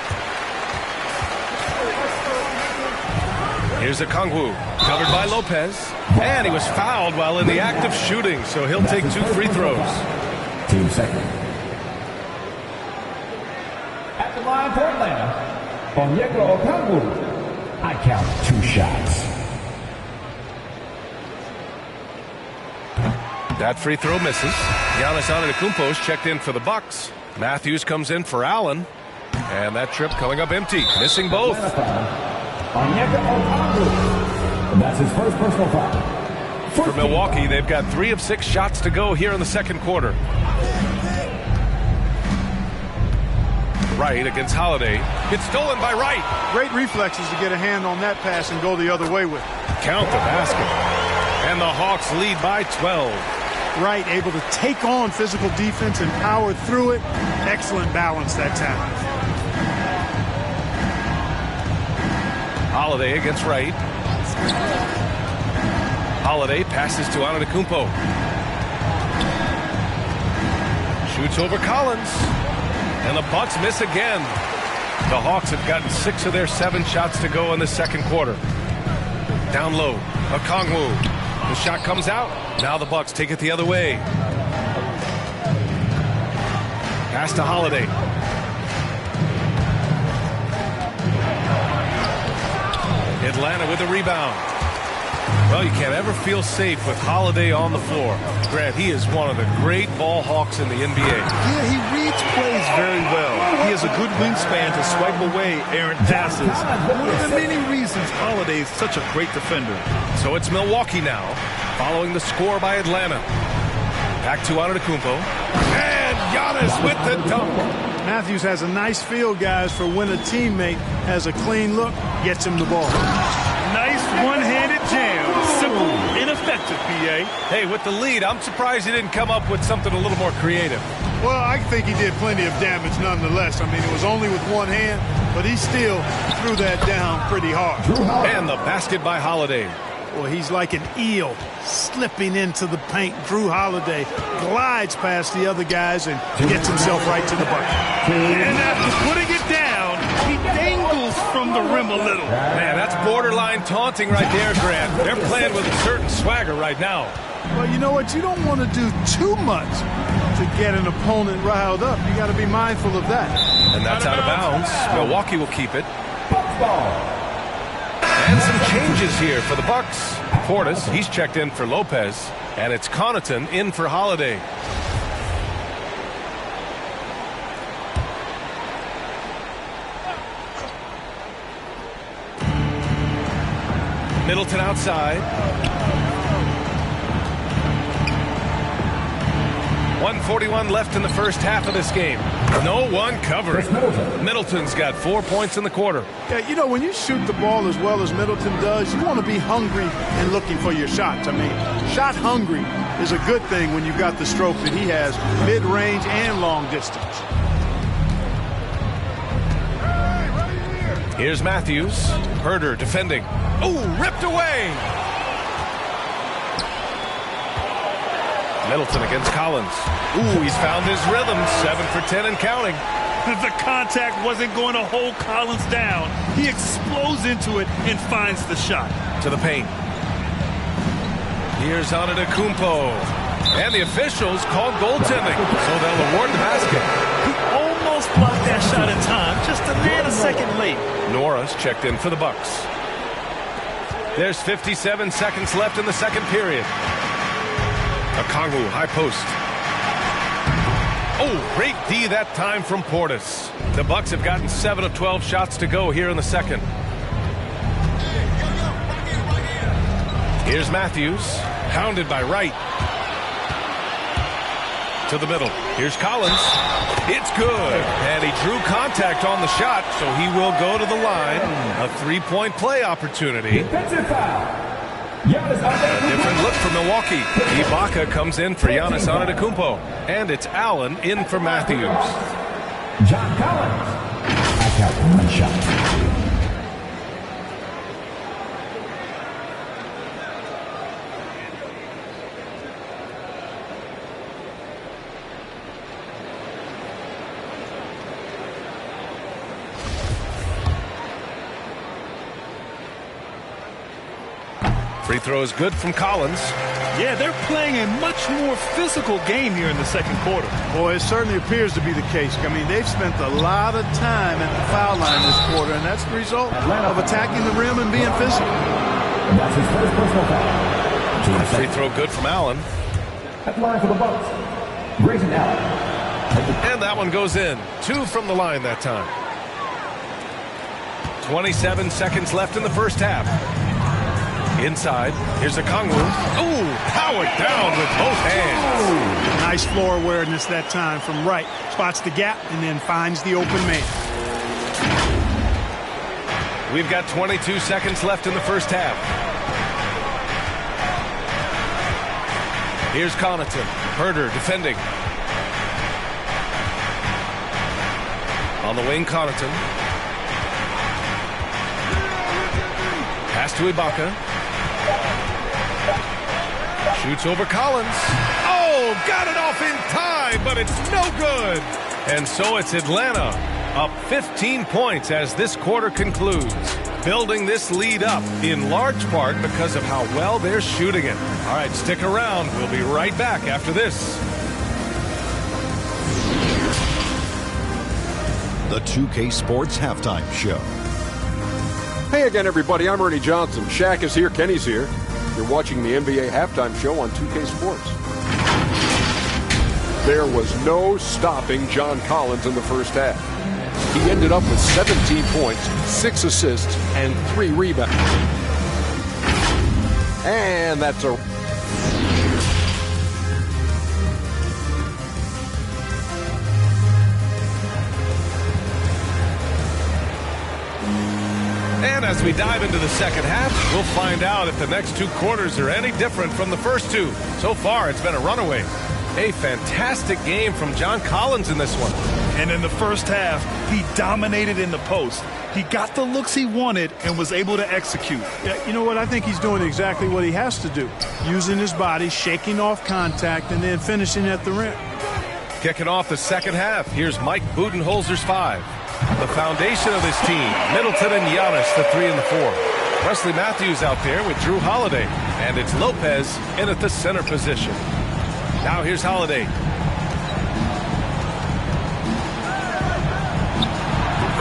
Here's Okongwu, covered by Lopez. And he was fouled while in the act of shooting, so he'll take 2 free throws. Team second. At the line for Atlanta, Onyeka Okongwu. I count 2 shots. That free throw misses. Giannis Antetokounmpo is checked in for the Bucks. Matthews comes in for Allen. And that trip coming up empty, missing both. Onyeka Okongwu. That's his first personal foul. For Milwaukee, they've got 3 of 6 shots to go here in the second quarter. Wright against Holiday. It's stolen by Wright. Great reflexes to get a hand on that pass and go the other way with it. Count the basket. And the Hawks lead by 12. Wright able to take on physical defense and power through it. Excellent balance that time. Holiday against Wright. Holiday passes to Antetokounmpo. Shoots over Collins. And the Bucks miss again. The Hawks have gotten 6 of their 7 shots to go in the second quarter. Down low, Okongwu. The shot comes out. Now the Bucks take it the other way. Pass to Holiday. Atlanta with a rebound. Well, you can't ever feel safe with Holiday on the floor. Grant, he is one of the great ball hawks in the NBA. Yeah, he reads plays very well. He has a good wingspan to swipe away errant passes. One of the many reasons Holiday is such a great defender. So it's Milwaukee now, following the score by Atlanta. Back to Antetokounmpo. And Giannis with the dunk. Matthews has a nice feel, guys, for when a teammate has a clean look, gets him the ball. Nice one-handed jam. Simple, ineffective, PA. Hey, with the lead, I'm surprised he didn't come up with something a little more creative. Well, I think he did plenty of damage nonetheless. I mean, it was only with one hand, but he still threw that down pretty hard. And the basket by Holiday. Well, he's like an eel slipping into the paint. Drew Holiday glides past the other guys and gets himself right to the bucket. And after putting it down, he dangles from the rim a little. Man, that's borderline taunting right there, Grant. They're playing with a certain swagger right now. Well, you know what? You don't want to do too much to get an opponent riled up. You got to be mindful of that. And that's out of bounds. Milwaukee will keep it. And some changes here for the Bucks. Portis, he's checked in for Lopez. And it's Connaughton in for Holiday. Middleton outside. 1:41 left in the first half of this game. No one covering. Middleton's got 4 points in the quarter. Yeah, you know, when you shoot the ball as well as Middleton does, you want to be hungry and looking for your shots. I mean, shot hungry is a good thing when you've got the stroke that he has, mid-range and long distance. Here's Matthews. Herder defending. Oh, ripped away. Middleton against Collins. Ooh, he's found his rhythm. 7 for 10 and counting. The contact wasn't going to hold Collins down. He explodes into it and finds the shot. To the paint. Here's Antetokounmpo. And the officials called goaltending, so they'll award the basket. He almost blocked that shot in time, just a nanosecond late. Nora's checked in for the Bucks. There's 57 seconds left in the second period. Okongwu, high post. Oh, great D that time from Portis. The Bucks have gotten 7 of 12 shots to go here in the second. Here's Matthews, hounded by Wright. To the middle. Here's Collins. It's good. And he drew contact on the shot, so he will go to the line. A three-point play opportunity. A different look for Milwaukee. Ibaka comes in for Giannis Antetokounmpo. And it's Allen in for Matthews. John Collins. I count one shot. Free throw is good from Collins. Yeah, they're playing a much more physical game here in the second quarter. Boy, it certainly appears to be the case. I mean, they've spent a lot of time at the foul line this quarter, and that's the result of attacking the rim and being physical. And that's his first personal foul. Free throw good from Allen. At the line for the Bucks, Grayson Allen. And that one goes in. 2 from the line that time. 27 seconds left in the first half. Inside, here's Okongwu. Ooh, powered down with both hands. Nice floor awareness that time from Wright. Spots the gap and then finds the open man. We've got 22 seconds left in the first half. Here's Connaughton. Herder defending. On the wing, Connaughton. Pass to Ibaka. Shoots over Collins. Oh, got it off in time, but it's no good. And so it's Atlanta up 15 points as this quarter concludes, building this lead up in large part because of how well they're shooting it. All right, stick around. We'll be right back after this. The 2K Sports Halftime Show. Hey again, everybody. I'm Ernie Johnson. Shaq is here. Kenny's here. You're watching the NBA Halftime Show on 2K Sports. There was no stopping John Collins in the first half. He ended up with 17 points, 6 assists, and 3 rebounds. And that's a... And as we dive into the second half, we'll find out if the next 2 quarters are any different from the first 2. So far, it's been a runaway. A fantastic game from John Collins in this one. And in the first half, he dominated in the post. He got the looks he wanted and was able to execute. Yeah, you know what? I think he's doing exactly what he has to do. Using his body, shaking off contact, and then finishing at the rim. Kicking off the second half, here's Mike Budenholzer's 5. The foundation of this team, Middleton and Giannis, the 3 and the 4. Wesley Matthews out there with Drew Holiday. And it's Lopez in at the center position. Now here's Holiday.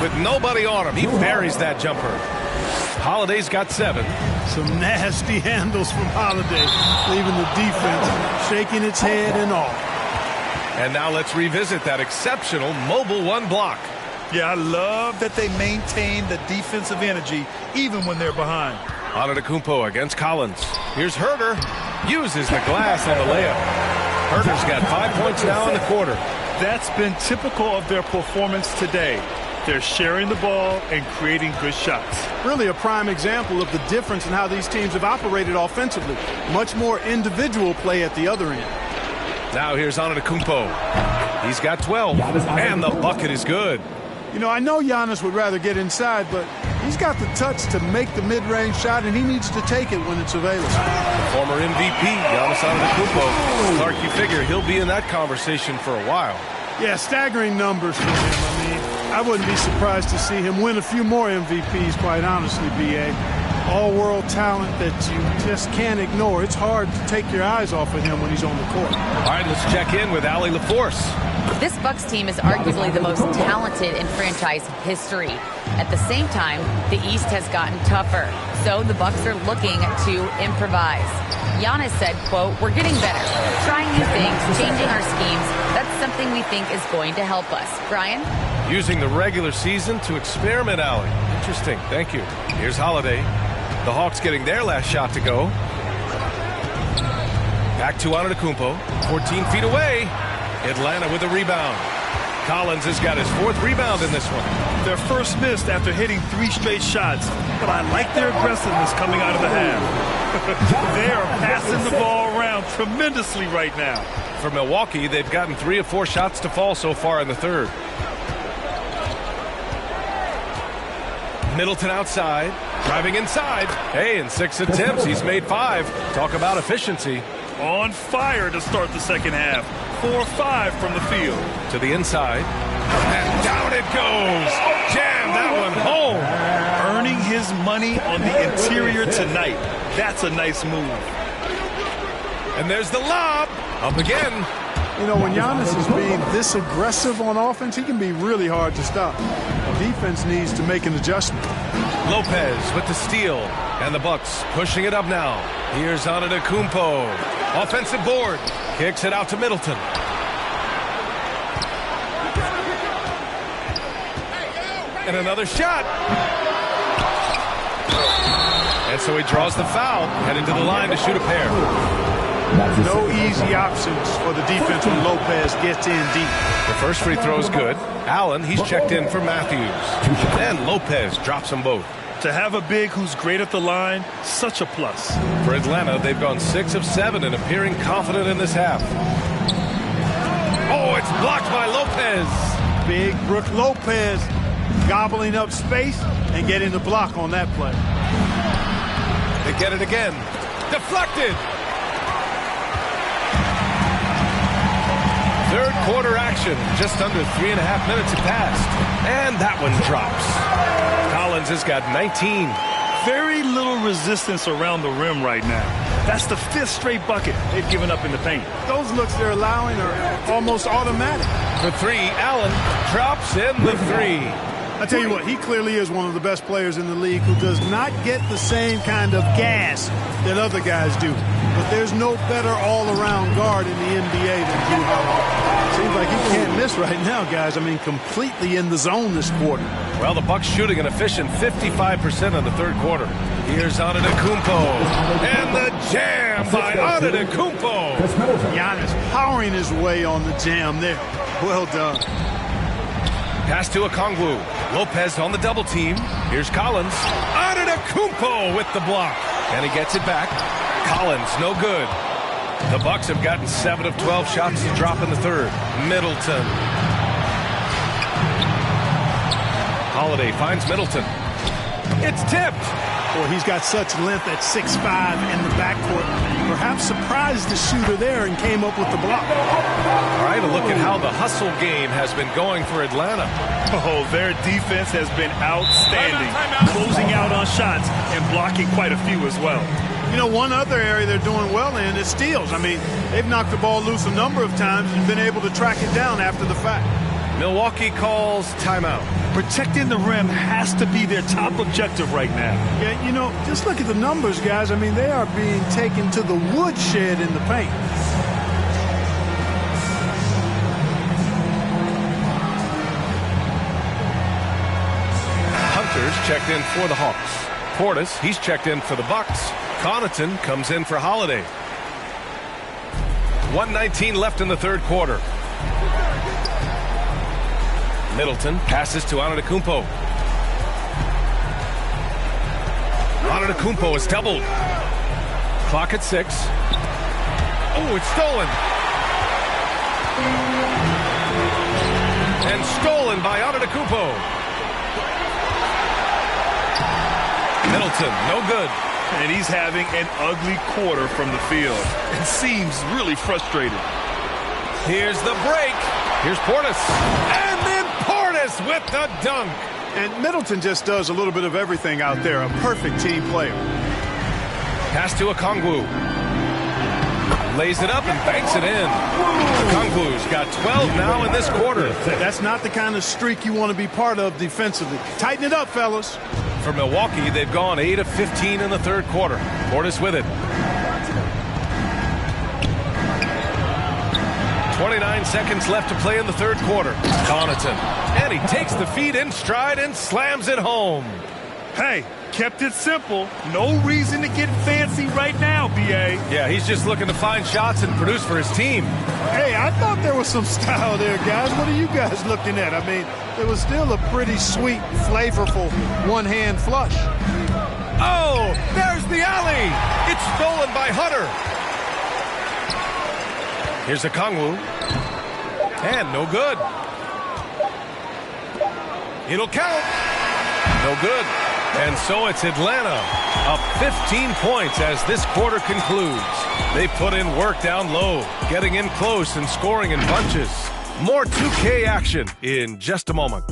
With nobody on him, he buries that jumper. Holiday's got 7. Some nasty handles from Holiday, leaving the defense shaking its head and all. And now let's revisit that exceptional mobile 1 block. Yeah, I love that they maintain the defensive energy even when they're behind. Antetokounmpo against Collins. Here's Herder. Uses the glass on the layup. Herter's got 5 points now in the quarter. That's been typical of their performance today. They're sharing the ball and creating good shots. Really a prime example of the difference in how these teams have operated offensively. Much more individual play at the other end. Now here's Antetokounmpo. He's got 12, and the bucket is good. You know, I know Giannis would rather get inside, but he's got the touch to make the mid-range shot, and he needs to take it when it's available. Former MVP, Giannis Antetokounmpo. Clark, you figure he'll be in that conversation for a while. Yeah, staggering numbers for him. I mean, I wouldn't be surprised to see him win a few more MVPs, quite honestly, B.A. All-world talent that you just can't ignore. It's hard to take your eyes off of him when he's on the court. All right, let's check in with Allie LaForce. This Bucks team is arguably the most talented in franchise history. At the same time, the East has gotten tougher, so the Bucks are looking to improvise. Giannis said, quote, "We're getting better, trying new things, changing our schemes. That's something we think is going to help us." Brian? Using the regular season to experiment, Allie. Interesting. Thank you. Here's Holiday. The Hawks getting their last shot to go. Back to Antetokounmpo. 14 feet away. Atlanta with a rebound. Collins has got his 4th rebound in this one. Their first missed after hitting 3 straight shots, but I like their aggressiveness coming out of the half. They are passing the ball around tremendously right now. For Milwaukee, they've gotten 3 of 4 shots to fall so far in the third. Middleton outside, driving inside. Hey, in 6 attempts, he's made 5. Talk about efficiency. On fire to start the second half. 4-5 from the field. To the inside. And down it goes. Jam that one home. Earning his money on the interior tonight. That's a nice move. And there's the lob. Up again. You know, when Giannis is being this aggressive on offense, he can be really hard to stop. Defense needs to make an adjustment. Lopez with the steal. And the Bucks pushing it up now. Here's Antetokounmpo. Offensive board. Kicks it out to Middleton. And another shot. And so he draws the foul. Headed to the line to shoot a pair. No easy options for the defense when Lopez gets in deep. The first free throw is good. Allen, he's checked in for Matthews. And Lopez drops them both. To have a big who's great at the line, such a plus. For Atlanta, they've gone 6 of 7 and appearing confident in this half. Oh, it's blocked by Lopez. Big Brook Lopez gobbling up space and getting the block on that play. They get it again. Deflected. Third quarter action. Just under 3.5 minutes have passed. And that one drops. Collins has got 19. Very little resistance around the rim right now. That's the 5th straight bucket they've given up in the paint. Those looks they're allowing are almost automatic. For 3, Allen drops in the 3. I tell you what, he clearly is one of the best players in the league who does not get the same kind of gas that other guys do. But there's no better all-around guard in the NBA than Drew Holiday. Seems like he can't miss right now, guys. I mean, completely in the zone this quarter. Well, the Bucks shooting an efficient 55% in the third quarter. Here's Antetokounmpo. And the jam by Antetokounmpo. Giannis powering his way on the jam there. Well done. Pass to Okongwu. Lopez on the double team. Here's Collins. Antetokounmpo with the block. And he gets it back. Collins, no good. The Bucks have gotten 7 of 12 shots to drop in the third. Middleton. Holiday finds Middleton. It's tipped. Boy, he's got such length at 6'5" in the backcourt. Perhaps surprised the shooter there and came up with the block. All right, a look at how the hustle game has been going for Atlanta. Oh, their defense has been outstanding. Closing out on shots and blocking quite a few as well. You know, one other area they're doing well in is steals. I mean, they've knocked the ball loose a number of times and been able to track it down after the fact. Milwaukee calls timeout. Protecting the rim has to be their top objective right now. Yeah, you know, just look at the numbers, guys. I mean, they are being taken to the woodshed in the paint. Hunter's checked in for the Hawks. Portis, he's checked in for the Bucks. Connaughton comes in for Holiday. 1:19 left in the third quarter. Middleton passes to Antetokounmpo. Antetokounmpo is doubled. Clock at 6. Oh, it's stolen. And stolen by Antetokounmpo. Middleton, no good. And he's having an ugly quarter from the field. It seems really frustrated. Here's the break. Here's Portis. And then Portis with the dunk. And Middleton just does a little bit of everything out there. A perfect team player. Pass to Okongwu. Lays it up and banks it in. Okongwu's got 12 now in this quarter. That's not the kind of streak you want to be part of defensively. Tighten it up, fellas. For Milwaukee, they've gone 8 of 15 in the third quarter. Portis with it. 29 seconds left to play in the third quarter. Connaughton. And he takes the feed in stride and slams it home. Hey, kept it simple. No reason to get fancy right now, B.A. Yeah, he's just looking to find shots and produce for his team. Hey, I thought there was some style there, guys. What are you guys looking at? I mean, it was still a pretty sweet, flavorful one-hand flush. Oh, there's the alley. It's stolen by Hunter. Here's Okongwu. And no good. It'll count. No good. And so it's Atlanta up 15 points as this quarter concludes. They put in work down low, getting in close and scoring in bunches. More 2K action in just a moment.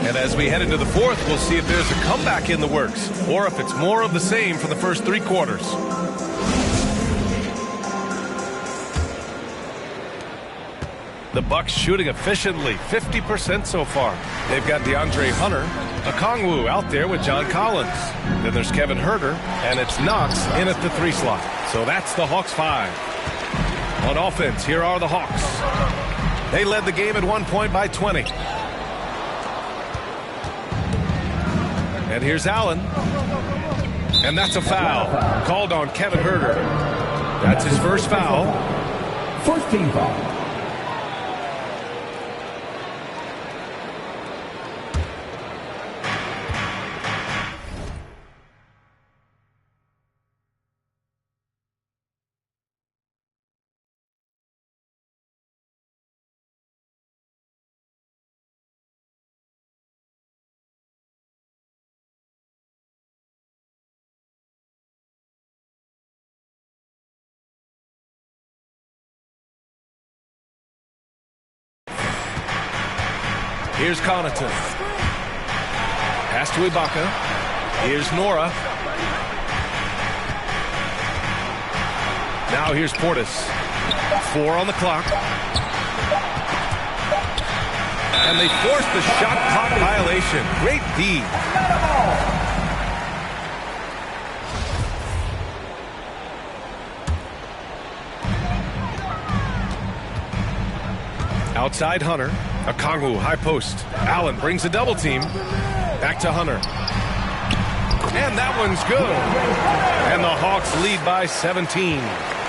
And as we head into the fourth, we'll see if there's a comeback in the works or if it's more of the same for the first three quarters. The Bucks shooting efficiently, 50% so far. They've got DeAndre Hunter, Okongwu out there with John Collins. Then there's Kevin Huerter, and it's Knox in at the 3 slot. So that's the Hawks 5. On offense, here are the Hawks. They led the game at one point by 20. And here's Allen. And that's a foul called on Kevin Huerter. That's his first foul. First team foul. Here's Connaughton. Pass to Ibaka. Here's Nora. Now here's Portis. 4 on the clock. And they forced the shot clock violation. Great D. Outside Hunter. Okongwu, high post. Allen brings a double team. Back to Hunter. And that one's good. And the Hawks lead by 17.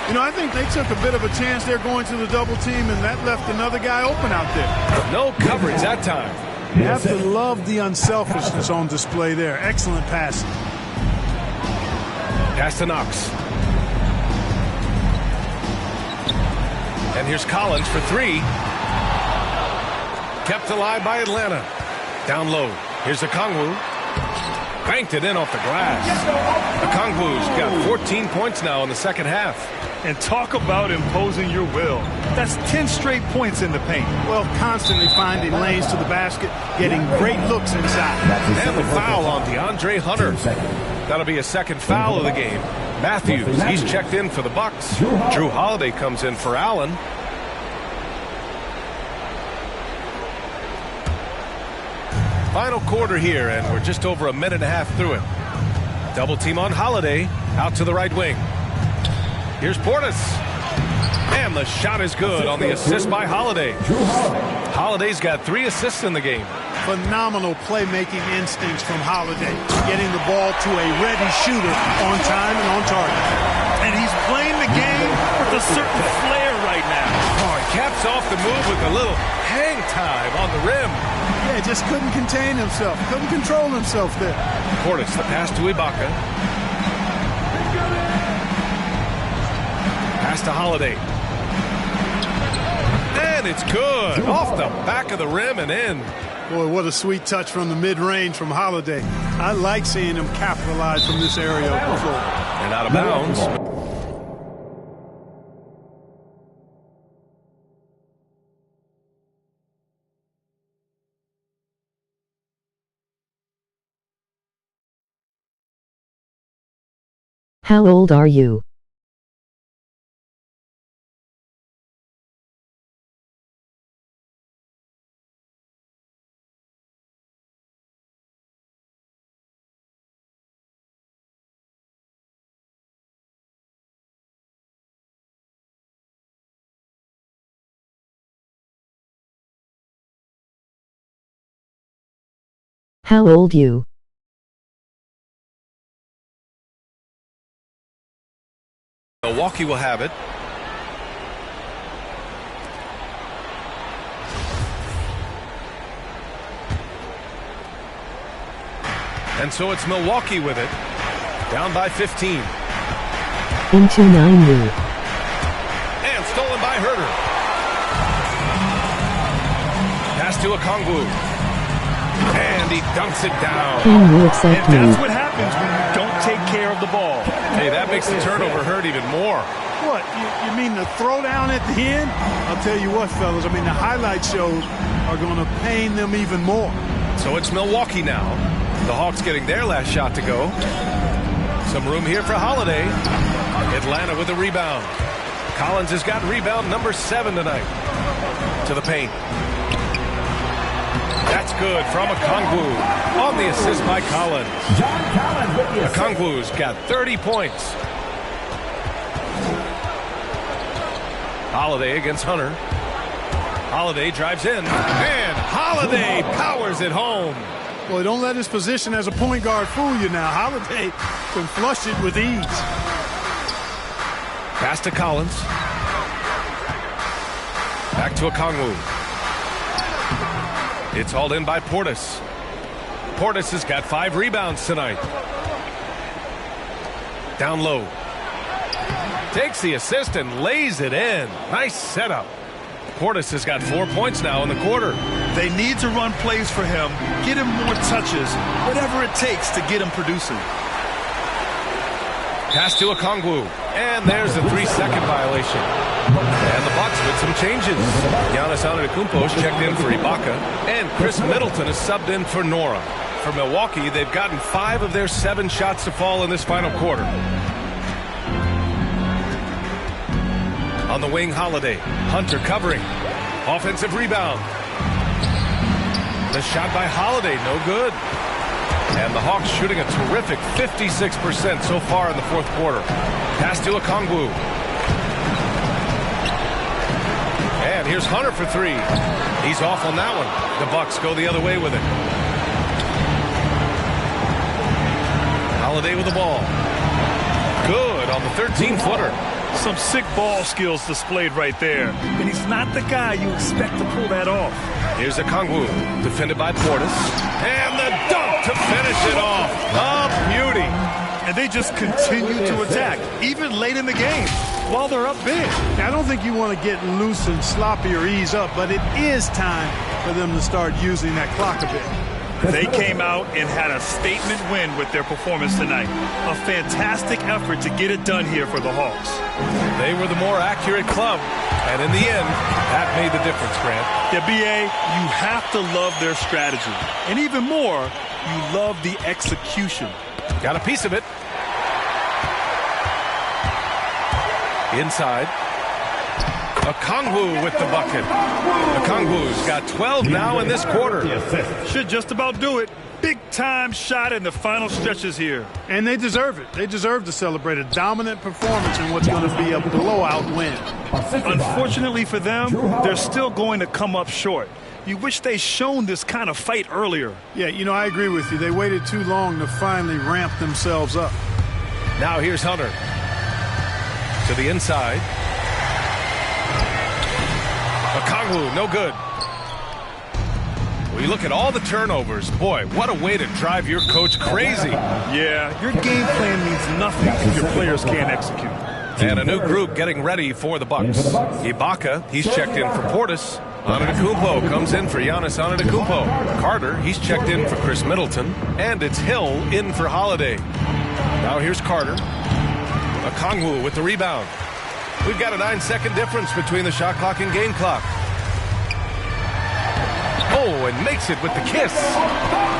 You know, I think they took a bit of a chance there going to the double team, and that left another guy open out there. No coverage that time. You have to love the unselfishness on display there. Excellent passing. Pass to Knox. And here's Collins for 3. Kept alive by Atlanta. Down low. Here's Okongwu. Banked it in off the glass. Okongwu's got 14 points now in the second half. And talk about imposing your will. That's 10 straight points in the paint. Well, constantly finding lanes to the basket, getting great looks inside. And the foul on DeAndre Hunter. That'll be a second foul of the game. Matthews, he's checked in for the Bucks. Drew Holiday comes in for Allen. Final quarter here, and we're just over a minute and a half through it. Double team on Holiday, out to the right wing. Here's Portis. And the shot is good on the assist by Holiday. Holiday's got 3 assists in the game. Phenomenal playmaking instincts from Holiday. Getting the ball to a ready shooter on time and on target. And he's playing the game with a certain flair right now. Oh, he caps off the move with a little hang time on the rim. Yeah, just couldn't contain himself. Couldn't control himself there. Portis, the pass to Ibaka. Pass to Holiday. And it's good. Off the back of the rim and in. Boy, what a sweet touch from the mid-range from Holiday. I like seeing him capitalize from this area of the floor. And out of bounds. How old are you? How old you? Milwaukee will have it. And so it's Milwaukee with it. Down by 15. Into 9U. And stolen by Herter. Pass to Okongwu. And he dunks it down. Can you accept and me? that's what happens when you don't take care of the ball. Hey, that makes the turnover hurt even more. What, you mean the throwdown at the end? I'll tell you what, fellas, I mean, the highlight shows are going to pain them even more. So it's Milwaukee now. The Hawks getting their last shot to go. Some room here for Holiday. Atlanta with a rebound. Collins has got rebound number 7 tonight. To the paint. That's good from Okongwu on the assist by Collins. Okongwu's got 30 points. Holiday against Hunter. Holiday drives in, and Holiday powers it home. Well, don't let his position as a point guard fool you now. Holiday can flush it with ease. Pass to Collins. Back to Okongwu. It's hauled in by Portis. Portis has got 5 rebounds tonight. Down low. Takes the assist and lays it in. Nice setup. Portis has got 4 points now in the quarter. They need to run plays for him, get him more touches, whatever it takes to get him producing. Pass to Okongwu. And there's a 3-second violation. And the Bucks with some changes. Giannis Antetokounmpo is checked in for Ibaka. And Chris Middleton is subbed in for Nora. For Milwaukee, they've gotten 5 of their 7 shots to fall in this final quarter. On the wing, Holiday. Hunter covering. Offensive rebound. The shot by Holiday, no good. And the Hawks shooting a terrific 56% so far in the fourth quarter. Pass to Okongwu. And here's Hunter for 3. He's off on that one. The Bucks go the other way with it. Holiday with the ball. Good on the 13-footer. Some sick ball skills displayed right there. And he's not the guy you expect to pull that off. Here's Okongwu, defended by Portis. And the dunk to finish it off. A beauty. And they just continue to attack, even late in the game, while they're up big. Now, I don't think you want to get loose and sloppy or ease up, but it is time for them to start using that clock a bit. They came out and had a statement win with their performance tonight. A fantastic effort to get it done here for the Hawks. They were the more accurate club, and in the end, that made the difference, Grant. Yeah, B.A., you have to love their strategy. And even more, you love the execution. Got a piece of it. Inside. Okongwu with the bucket. Okongwu's got 12 now in this quarter. Should just about do it. Big-time shot in the final stretches here. And they deserve it. They deserve to celebrate a dominant performance in what's going to be a blowout win. Unfortunately for them, they're still going to come up short. You wish they shown this kind of fight earlier. Yeah, you know, I agree with you. They waited too long to finally ramp themselves up. Now here's Hunter. To the inside. Okongwu, no good. Well, you look at all the turnovers. Boy, what a way to drive your coach crazy. Yeah, your game plan means nothing if your players can't execute. And a new group getting ready for the Bucks. Ibaka, he's checked in for Portis. Antetokounmpo comes in for Giannis Antetokounmpo. Carter, he's checked in for Chris Middleton. And it's Hill in for Holiday. Now here's Carter. Okongwu with the rebound. We've got a 9-second difference between the shot clock and game clock. Oh, and makes it with the kiss.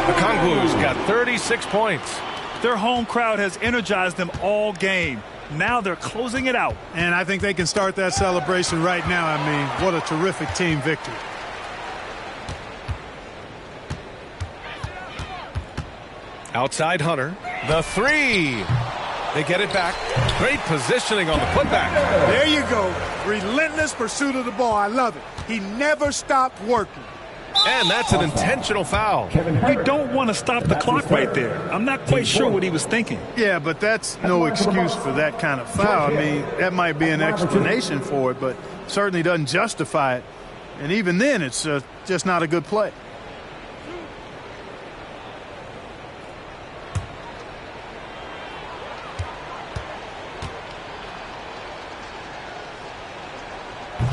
Okongwu's got 36 points. Their home crowd has energized them all game. Now they're closing it out. And I think they can start that celebration right now. I mean, what a terrific team victory. Outside Hunter. The three. They get it back. Great positioning on the putback. There you go. Relentless pursuit of the ball. I love it. He never stopped working. And that's an intentional foul. You don't want to stop the clock right there. I'm not quite sure what he was thinking. Yeah, but that's no excuse for that kind of foul. I mean, that might be an explanation for it, but certainly doesn't justify it. And even then, it's just not a good play.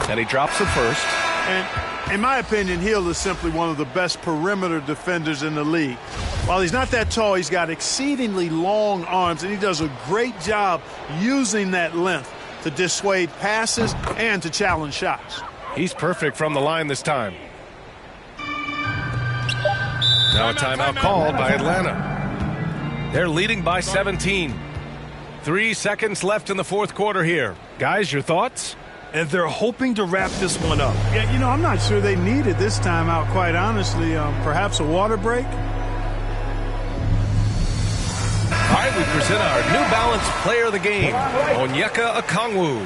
And he drops it first. And in my opinion, Hill is simply one of the best perimeter defenders in the league. While he's not that tall, he's got exceedingly long arms, and he does a great job using that length to dissuade passes and to challenge shots. He's perfect from the line this time. Now a timeout called by Atlanta. They're leading by 17. 3 seconds left in the fourth quarter here. Guys, your thoughts? And they're hoping to wrap this one up. Yeah, you know, I'm not sure they needed this timeout, quite honestly. Perhaps a water break? All right, we present our New Balance Player of the Game, Onyeka Okongwu.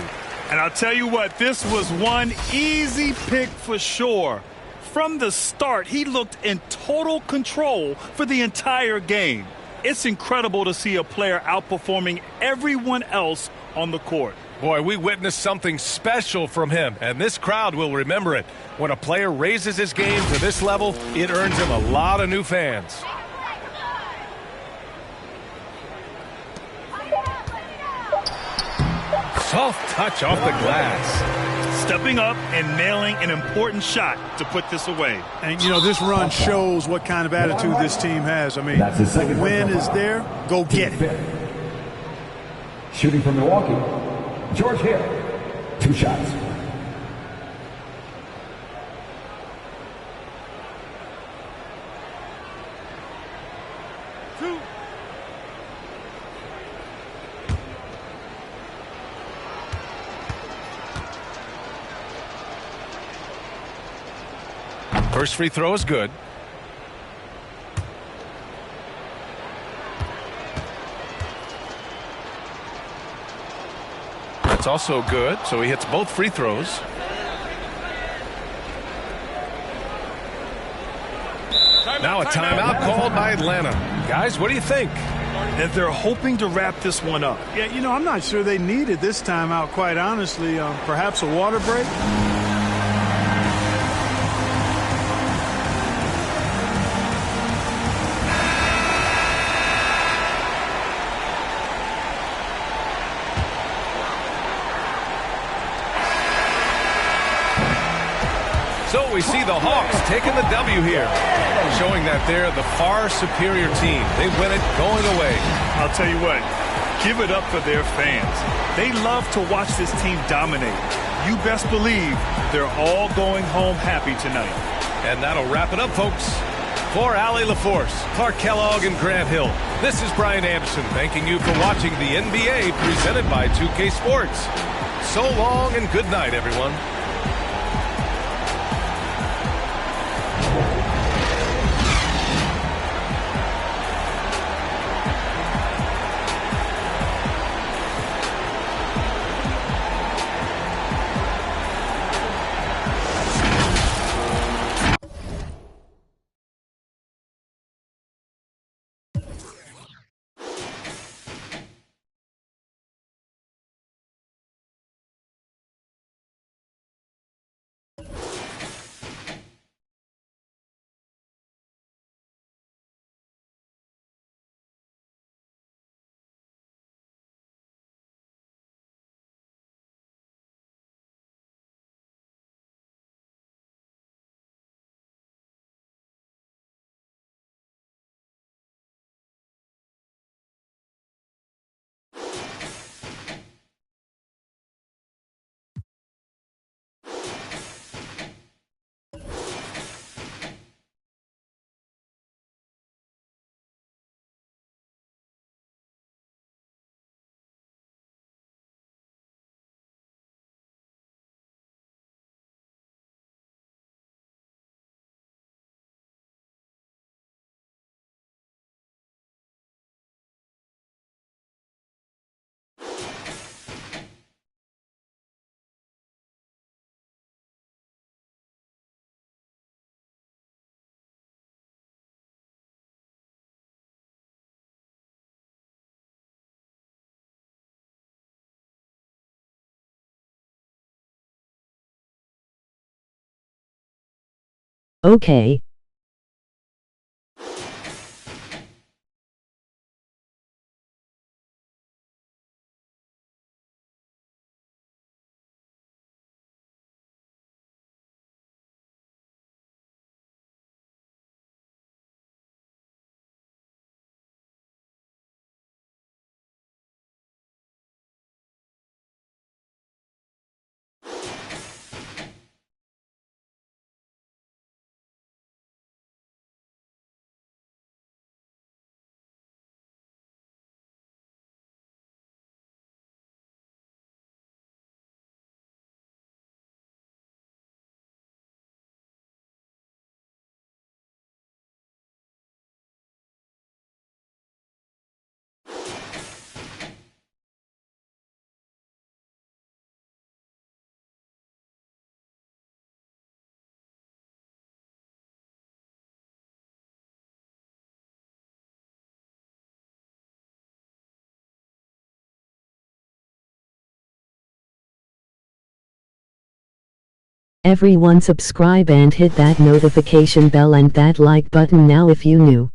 And I'll tell you what, this was one easy pick for sure. From the start, he looked in total control for the entire game. It's incredible to see a player outperforming everyone else on the court. Boy, we witnessed something special from him, and this crowd will remember it. When a player raises his game to this level, it earns him a lot of new fans. Soft touch off the glass. Stepping up and nailing an important shot to put this away. And, you know, this run shows what kind of attitude this team has. I mean, the win is there. Go get it. Shooting from Milwaukee, George Hill, 2 shots. First free throw is good. That's also good, so he hits both free throws. Now a timeout called by Atlanta. Guys, what do you think? And they're hoping to wrap this one up. Yeah, you know, I'm not sure they needed this timeout, quite honestly. Perhaps a water break? So we we see the Hawks taking the W here, showing that they're the far superior team. They win it going away. I'll tell you what, give it up for their fans. They love to watch this team dominate. You best believe they're all going home happy tonight. And that'll wrap it up, folks. For Allie LaForce, Clark Kellogg, and Grant Hill, this is Brian Anderson thanking you for watching the NBA presented by 2K Sports. So long and good night, everyone. Okay. Everyone subscribe and hit that notification bell and that like button now if you new.